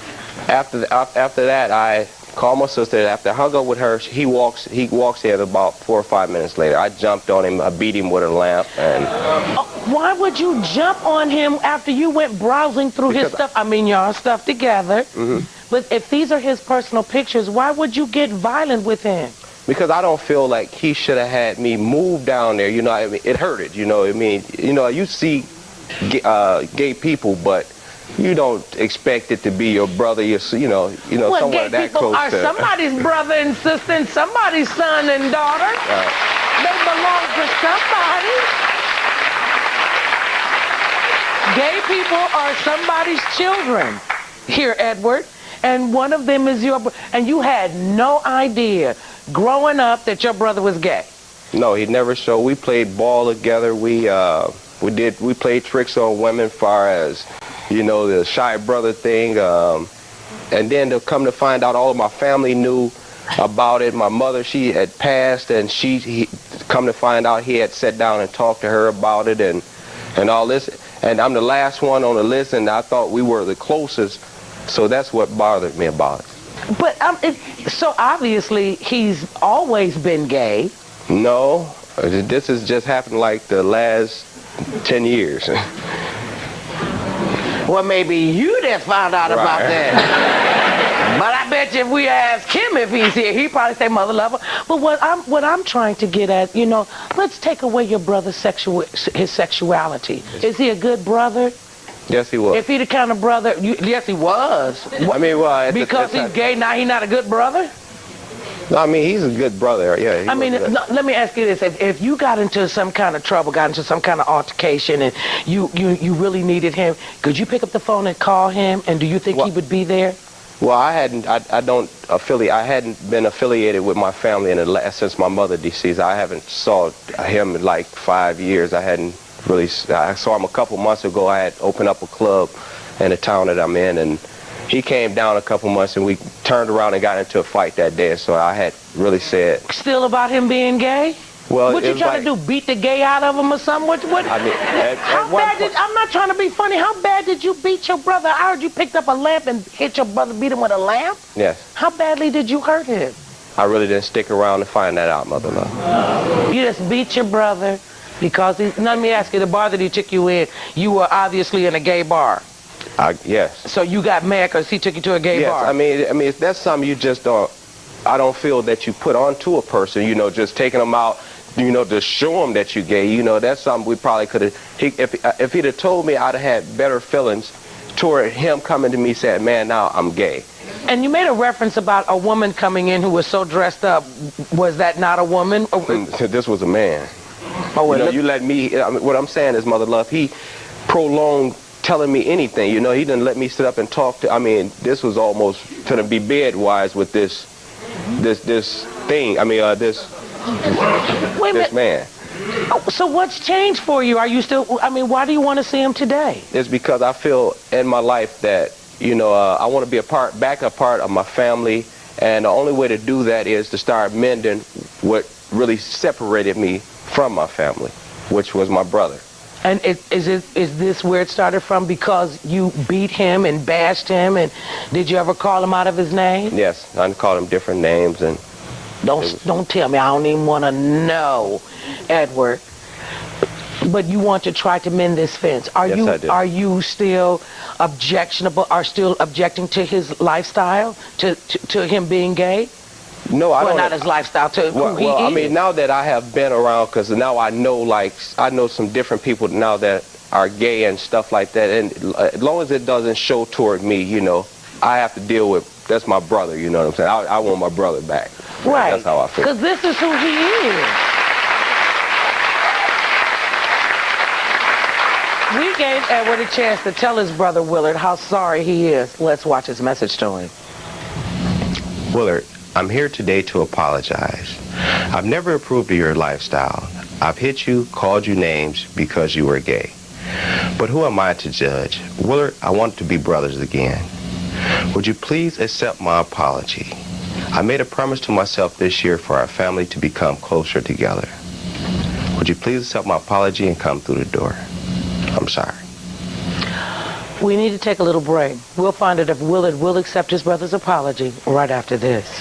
After that, I called my sister. After I hung up with her, he walks in about 4 or 5 minutes later. I jumped on him. I beat him with a lamp. And why would you jump on him after you went browsing through his stuff? I mean, y'all stuff together. Mm-hmm. But if these are his personal pictures, why would you get violent with him? Because I don't feel like he should have had me move down there. You know, I mean, it hurted. You know, I mean, you know, you see gay people, but you don't expect it to be your brother. You know, well, someone that close are to. Somebody's brother and sister, and somebody's son and daughter. They belong to somebody. Gay people are somebody's children. Here, Edward, and one of them is your. And you had no idea growing up that your brother was gay. No, he never showed. We played ball together. We played tricks on women, far as, you know, the shy brother thing. And then to come to find out, all of my family knew about it. My mother, she had passed, and he come to find out he had sat down and talked to her about it and all this. And I'm the last one on the list, and I thought we were the closest. So that's what bothered me about it. But so obviously he's always been gay. No, this has just happened like the last 10 years. Well, maybe you just found out about that. But I bet you if we ask him if he's here, he'd probably say mother lover. But what I'm trying to get at, you know, let's take away your brother's his sexuality. Is he a good brother? Yes, he was. If he the kind of brother, yes, he was. I mean, well, because he's gay, now he's not a good brother? No, I mean, he's a good brother, yeah. I mean, let me ask you this. If you got into some kind of trouble, got into some kind of altercation, and you really needed him, could you pick up the phone and call him, and do you think he would be there? Well, I hadn't been affiliated with my family since my mother deceased. I haven't saw him in like 5 years. I saw him a couple months ago. I had opened up a club in the town that I'm in, and he came down a couple months, and we turned around and got into a fight that day. So I had really said. Still about him being gay? Well, what you trying to do? Beat the gay out of him or something? What? I mean, I'm not trying to be funny. How bad did you beat your brother? I heard you picked up a lamp and hit your brother, beat him with a lamp? Yes. How badly did you hurt him? I really didn't stick around to find that out, mother love. You just beat your brother because let me ask you, the bar that he took you in, you were obviously in a gay bar. Yes. So you got mad because he took you to a gay bar? Yes, I mean, that's something you just don't. I don't feel that you put onto a person. You know, just taking them out. You know, to show him that you gay. You know, that's something we probably could have. If he'd have told me, I'd have had better feelings toward him coming to me saying, "Man, now I'm gay." And you made a reference about a woman coming in who was so dressed up. Was that not a woman? This was a man. Oh, well, you know, you let me. I mean, what I'm saying is, mother love. He prolonged telling me anything. You know, he didn't let me sit up and talk to. I mean, this was almost gonna be bedwise with this thing. I mean, this man. Oh, so what's changed for you? Are you still? I mean, why do you want to see him today? It's because I feel in my life that, you know, I want to be back a part of my family, and the only way to do that is to start mending what really separated me from my family, which was my brother. And is this where it started from? Because you beat him and bashed him, and did you ever call him out of his name? Yes, I called him different names, and Don't tell me. I don't even want to know, Edward. But you want to try to mend this fence. Yes, I do. Are you still objectionable? Are still objecting to his lifestyle, to him being gay? No, I Well, don't. not his lifestyle, to who he is. I mean, now that I have been around, because now I know some different people now that are gay and stuff like that, and as long as it doesn't show toward me, you know, I have to deal with, that's my brother, you know what I'm saying? I want my brother back. Right. That's how I feel. Because this is who he is. We gave Edward a chance to tell his brother Willard how sorry he is. Let's watch his message to him. Willard, I'm here today to apologize. I've never approved of your lifestyle. I've hit you, called you names because you were gay. But who am I to judge? Willard, I want to be brothers again. Would you please accept my apology? I made a promise to myself this year for our family to become closer together. Would you please accept my apology and come through the door? I'm sorry. We need to take a little break. We'll find out if Willard will accept his brother's apology right after this.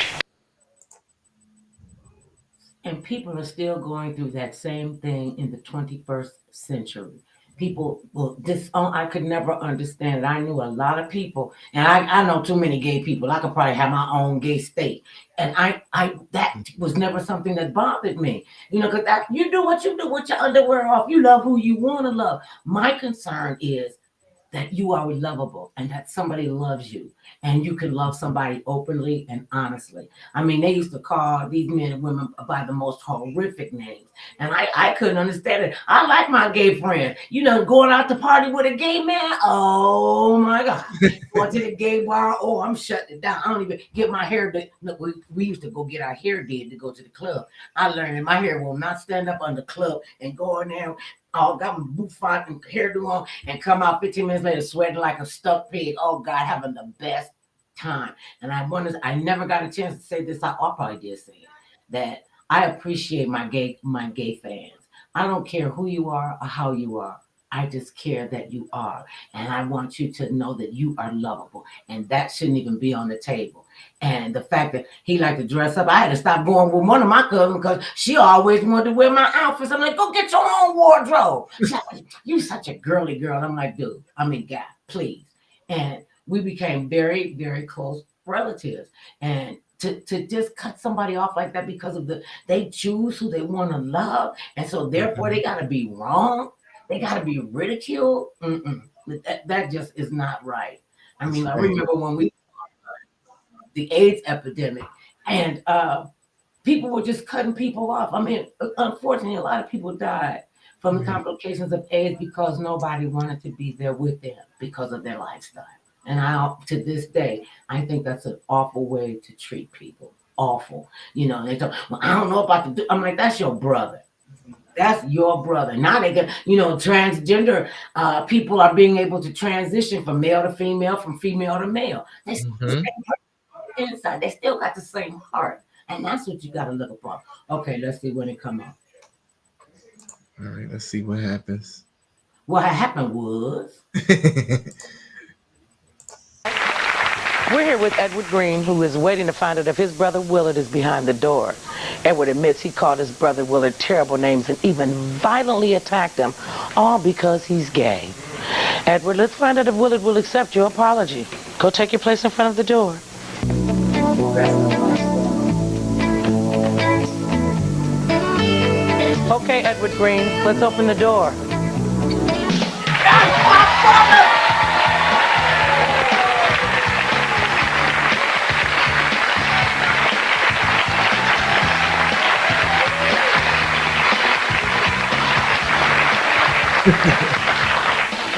And people are still going through that same thing in the 21st century. People will disown. I could never understand it. I knew a lot of people, and I know too many gay people. I could probably have my own gay state, and that was never something that bothered me. You know, because you do what you do with your underwear off. You love who you want to love. My concern is that you are lovable and that somebody loves you and you can love somebody openly and honestly. I mean, they used to call these men and women by the most horrific names. And I couldn't understand it. I like my gay friend. You know, going out to party with a gay man. Oh my God. Going to the gay bar. Oh, I'm shutting it down. I don't even get my hair done. Look, we used to go get our hair did to go to the club. I learned that my hair will not stand up on the club and go in there. Got my bouffant and hairdo on and come out 15 minutes later sweating like a stuck pig. Oh God, having the best time. And I never got a chance to say this. I probably did say it, that I appreciate my gay fans. I don't care who you are or how you are. I just care that you are. And I want you to know that you are lovable. And that shouldn't even be on the table. And the fact that he liked to dress up, I had to stop going with one of my cousins because she always wanted to wear my outfits. I'm like, go get your own wardrobe. She's like, you such a girly girl. I'm like, dude, God, please. And we became very, very close relatives. And to just cut somebody off like that because of they choose who they want to love. And so therefore they got to be wrong. They got to be ridiculed. That just is not right. I mean, I remember when we the AIDS epidemic, and people were just cutting people off. I mean, unfortunately, a lot of people died from the complications of AIDS because nobody wanted to be there with them because of their lifestyle. And to this day, I think that's an awful way to treat people. Awful. You know, they talk, well, I don't know about the. I'm like, that's your brother. That's your brother. Now they get, transgender people are being able to transition from male to female, from female to male. They still inside. They still got the same heart. And that's what you got to look upon. Okay, let's see when it come out. All right, let's see what happens. What happened was... We're here with Edward Green, who is waiting to find out if his brother Willard is behind the door. Edward admits he called his brother Willard terrible names and even violently attacked him, all because he's gay. Edward, let's find out if Willard will accept your apology. Go take your place in front of the door. Okay, Edward Green, let's open the door.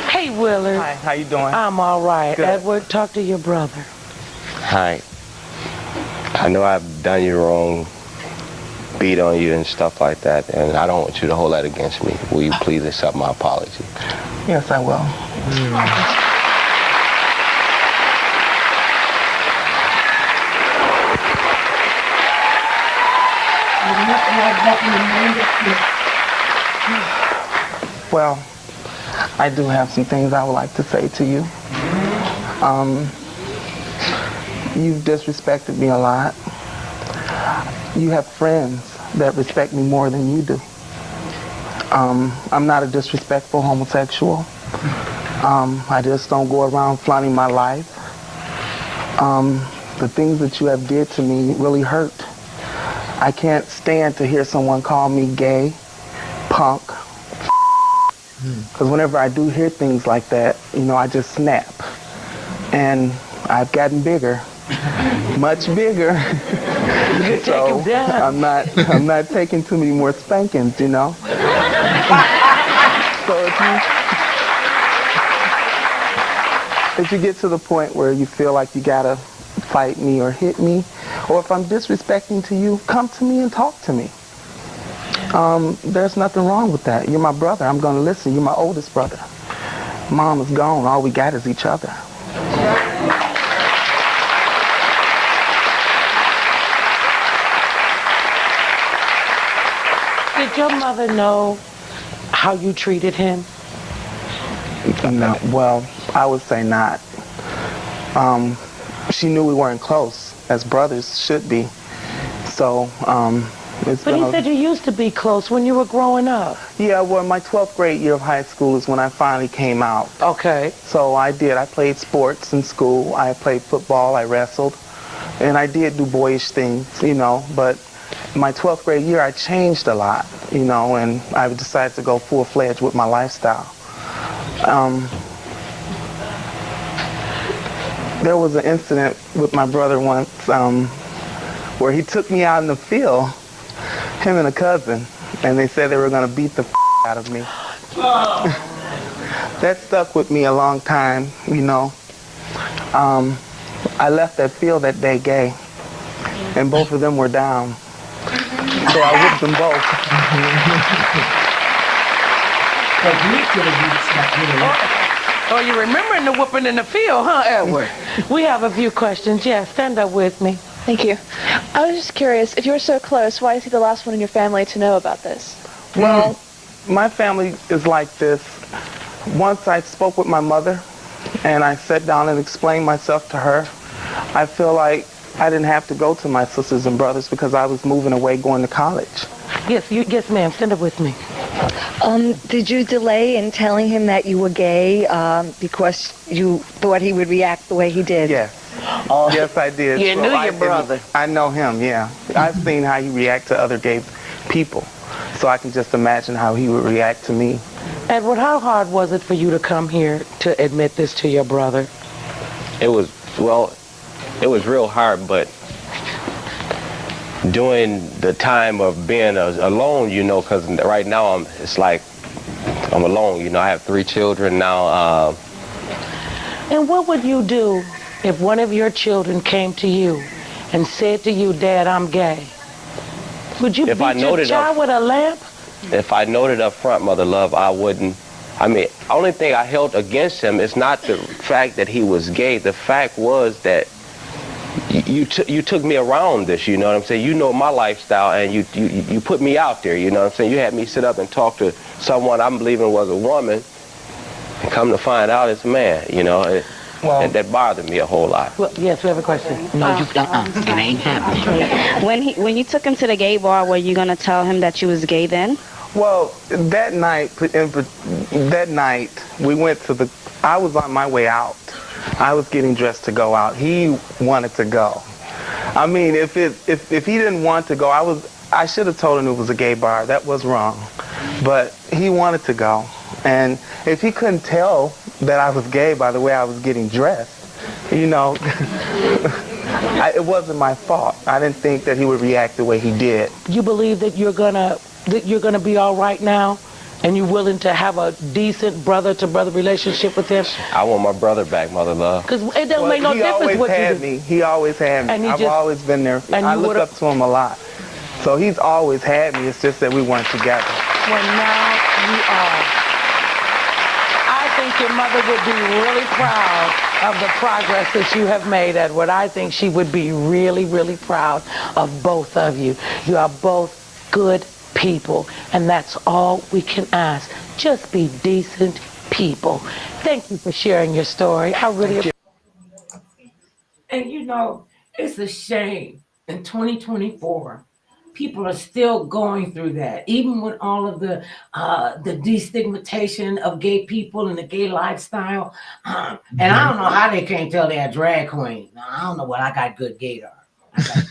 Hey, Willard. Hi, how you doing? I'm all right. Good. Edward, talk to your brother. Hi. I know I've done you wrong, beat on you and stuff like that, and I don't want you to hold that against me. Will you please accept my apology? Yes, I will. Well, I do have some things I would like to say to you. You've disrespected me a lot. you have friends that respect me more than you do. I'm not a disrespectful homosexual. I just don't go around flaunting my life. The things that you have did to me really hurt. I can't stand to hear someone call me gay, punk, because whenever I do hear things like that, you know, I just snap. And I've gotten bigger, much bigger. So I'm not taking too many more spankings, you know. So if you get to the point where you feel like you gotta fight me or hit me, or if I'm disrespecting to you, come to me and talk to me. There's nothing wrong with that. You're my brother. I'm gonna listen. You're my oldest brother. Mom is gone. All we got is each other. Did your mother know how you treated him? No, well, I would say not. She knew we weren't close, as brothers should be. So, it's But been he said you used to be close when you were growing up. Yeah, well, my 12th grade year of high school is when I finally came out. Okay. So I played sports in school. I played football, I wrestled, and I did do boyish things, you know, but my 12th grade year, I changed a lot, you know, and I decided to go full-fledged with my lifestyle. There was an incident with my brother once where he took me out in the field, him and a cousin, and they said they were going to beat the out of me. That stuck with me a long time, you know. I left that field that day gay, and both of them were down. So I whipped them both. Oh, you're remembering the whooping in the field, huh, Edward? We have a few questions. Yeah, stand up with me. Thank you. I was just curious, if you were so close, why is he the last one in your family to know about this? Well, my family is like this. Once I spoke with my mother, and I sat down and explained myself to her, I feel like I didn't have to go to my sisters and brothers because I was moving away going to college. Yes, ma'am. Stand up with me. Did you delay in telling him that you were gay because you thought he would react the way he did? Yes. Yes, I did. You knew your brother. I know him, yeah. I've seen how he reacts to other gay people, so I can just imagine how he would react to me. Edward, how hard was it for you to come here to admit this to your brother? It was real hard, but during the time of being alone, you know, because right now it's like I'm alone, you know. I have 3 children now. And what would you do if one of your children came to you and said to you, Dad, I'm gay? Would you beat your child with a lamp? If I noted up front, Mother Love, I wouldn't. I mean, only thing I held against him is not the fact that he was gay. The fact was that you took me around this, you know what I'm saying? You know my lifestyle, and you put me out there, you know what I'm saying? You had me sit up and talk to someone I'm believing was a woman, and come to find out it's a man, you know? And that bothered me a whole lot. Well, yes, we have a question. No, it ain't happening. When you took him to the gay bar, were you gonna tell him that you was gay then? Well, that night we went to I was on my way out. I was getting dressed to go out. He wanted to go. I mean, if he didn't want to go, I should have told him it was a gay bar. That was wrong. But he wanted to go. And if he couldn't tell that I was gay by the way I was getting dressed, you know, it wasn't my fault. I didn't think that he would react the way he did. You believe that you're gonna be all right now, and you're willing to have a decent brother-to-brother relationship with him? I want my brother back, Mother Love. Because it don't make no difference what you do. He always had me. I've always been there. I look up to him a lot. So he's always had me. It's just that we weren't together. Well, now you are. I think your mother would be really proud of the progress that you have made, Edward. I think she would be really, really proud of both of you. You are both good people, and that's all we can ask. Just be decent people. Thank you for sharing your story. I really appreciate it. And you know, it's a shame in 2024 people are still going through that, even with all of the destigmatization of gay people and the gay lifestyle. And I don't know how they can't tell they're a drag queen. I don't know what I got good gaydar. I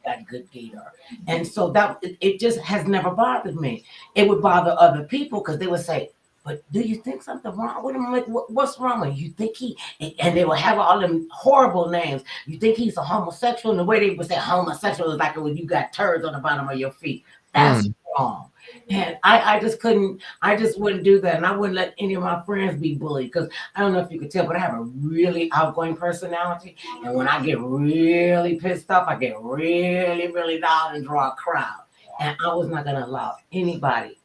got good gaydar. And so that it just has never bothered me. It would bother other people because they would say, but do you think something wrong with him? I'm like, what's wrong with you? Think he, and they will have all them horrible names. You think he's a homosexual? And the way they would say homosexual is like when you got turds on the bottom of your feet. That's wrong. And I just couldn't, I just wouldn't do that. And I wouldn't let any of my friends be bullied because I don't know if you could tell, but I have a really outgoing personality. And when I get really pissed off, I get really, really loud and draw a crowd. And I was not going to allow anybody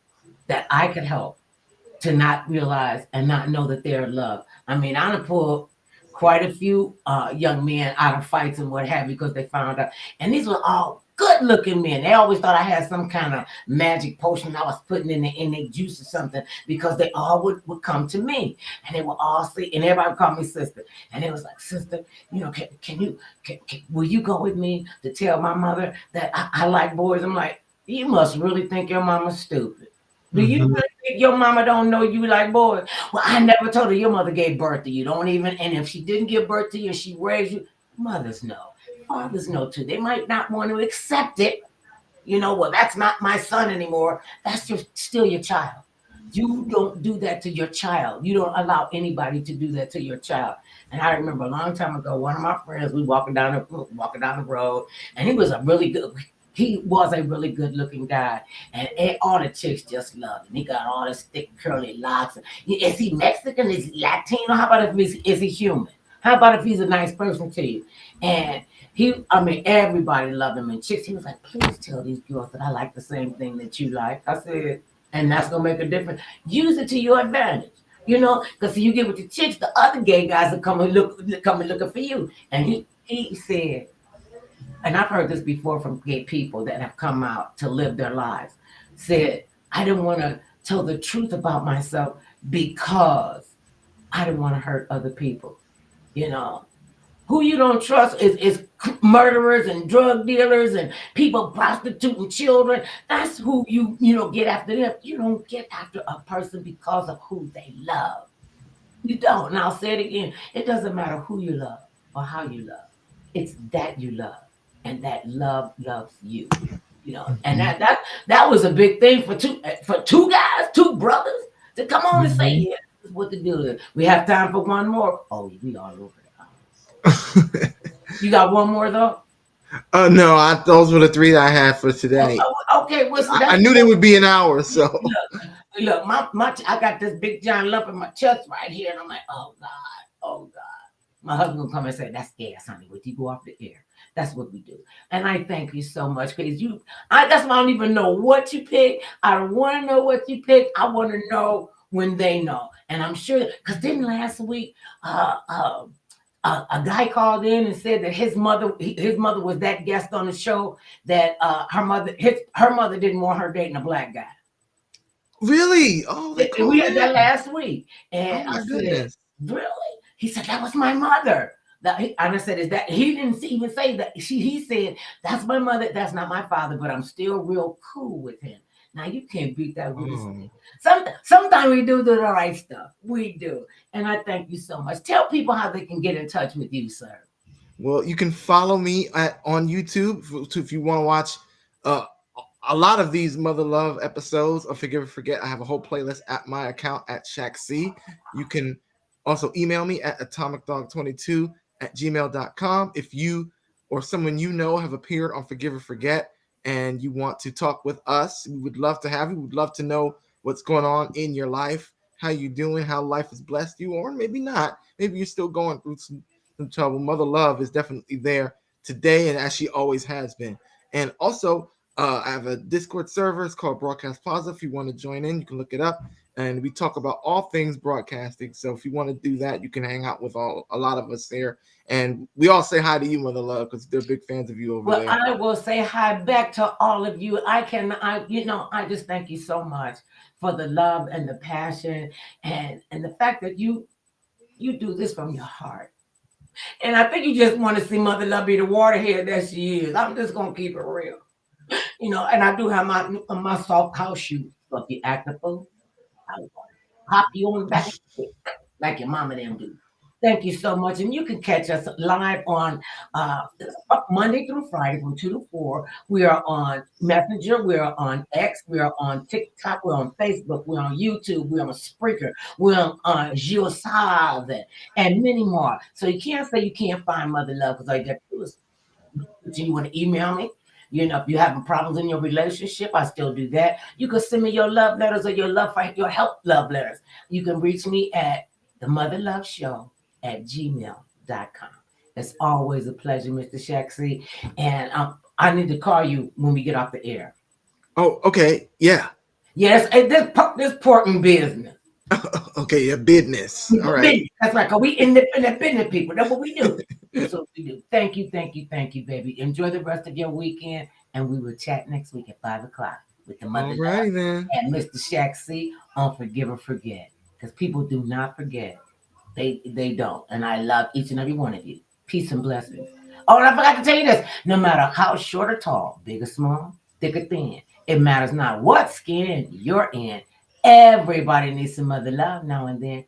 that I could help to not realize and not know that they're loved. I mean, I done pulled quite a few young men out of fights and what have you because they found out. And these were all good-looking men. They always thought I had some kind of magic potion I was putting in their juice or something because they all would come to me. And they would all say, and everybody would call me sister. And it was like, sister, you know, will you go with me to tell my mother that I like boys? I'm like, you must really think your mama's stupid. Do you really think your mama don't know you like boys? Well, I never told her your mother gave birth to you. Don't even, and if she didn't give birth to you and she raised you, mothers know. Fathers know too. They might not want to accept it. You know, well, that's not my son anymore. That's still your child. You don't do that to your child. You don't allow anybody to do that to your child. And I remember a long time ago, one of my friends, we walking down the road, and he was a really good looking guy. And all the chicks just loved him. He got all this thick curly locks. Is he Mexican? Is he Latino? How about if is he human? How about if he's a nice person to you? And everybody loved him. And chicks, he was like, please tell these girls that I like the same thing that you like. I said, and that's gonna make a difference. Use it to your advantage. You know, because you get with the chicks, the other gay guys will come and looking for you. And he said, and I've heard this before from gay people that have come out to live their lives, said, I didn't want to tell the truth about myself because I didn't want to hurt other people. You know, who you don't trust is murderers and drug dealers and people prostituting children. That's who you get after them. You don't get after a person because of who they love. You don't. And I'll say it again. It doesn't matter who you love or how you love. It's that you love. And that love loves you. You know, and that was a big thing for two guys, two brothers to come on and say, yeah, this is what to do. We have time for one more. Oh, we all over the house. You got one more though? No, those were the three that I had for today. Okay, well, I knew they would be an hour, so. Look, I got this big giant lump in my chest right here, and I'm like, oh God. My husband will come and say, that's gas, honey. Would you go off the air? That's what we do. And I thank you so much because that's why I don't even know what you pick. I don't want to know what you pick. I want to know when they know. And I'm sure, because didn't last week, a guy called in and said that his mother was that guest on the show that her mother didn't want her dating a black guy. Really? Oh, we had that last week. And I said, goodness. Really? He said, that was my mother. And I said, is that, he didn't even say that. He said, that's my mother. That's not my father, but I'm still real cool with him. Now, you can't beat that with us. Sometimes we do the right stuff. We do. And I thank you so much. Tell people how they can get in touch with you, sir. Well, you can follow me on YouTube if you want to watch a lot of these Mother Love episodes of Forgive and Forget. I have a whole playlist at my account at Shaq C. You can also email me at atomicdog22@gmail.com if you or someone you know have appeared on Forgive and Forget and you want to talk with us. We would love to have you. We'd love to know what's going on in your life, how you doing, how life has blessed you, or maybe not. Maybe you're still going through some trouble. Mother Love is definitely there today, and as she always has been. And also, I have a Discord server. It's called Broadcast Plaza. If you want to join in, you can look it up. And we talk about all things broadcasting. So if you want to do that, you can hang out with a lot of us there. And we all say hi to you, Mother Love, because they're big fans of you over there. Well, I will say hi back to all of you. I just thank you so much for the love and the passion and the fact that you do this from your heart. And I think you just want to see Mother Love be the waterhead that she is. I'm just going to keep it real. You know, and I do have my soft house shoes. So if you act a fool, I will pop you on the back of the head, like your mama them do. Thank you so much. And you can catch us live on uh, Monday through Friday from 2 to 4. We are on Messenger. We are on X. We are on TikTok. We're on Facebook. We're on YouTube. We're on Spreaker. We're on Geosave and many more. So you can't say you can't find Mother Love because all you got to do is you want to email me. You know, if you're having problems in your relationship, I still do that. You can send me your love letters or your your help love letters. You can reach me at the Mother Love Show at gmail.com. It's always a pleasure, Mr. Shaq C. And I need to call you when we get off the air. Oh, okay. Yeah. Yes, this important business. Okay, yeah, business. All right. Business. That's right. Cause we independent business people. That's what we do. That's what we do. Thank you, baby. Enjoy the rest of your weekend, and we will chat next week at 5 o'clock with the Mother All righty Love then. and Mr. Shaq C on Forgive or Forget. Because people do not forget. They don't. And I love each and every one of you. Peace and blessings. Oh, and I forgot to tell you this. No matter how short or tall, big or small, thick or thin, it matters not what skin you're in. Everybody needs some mother love now and then.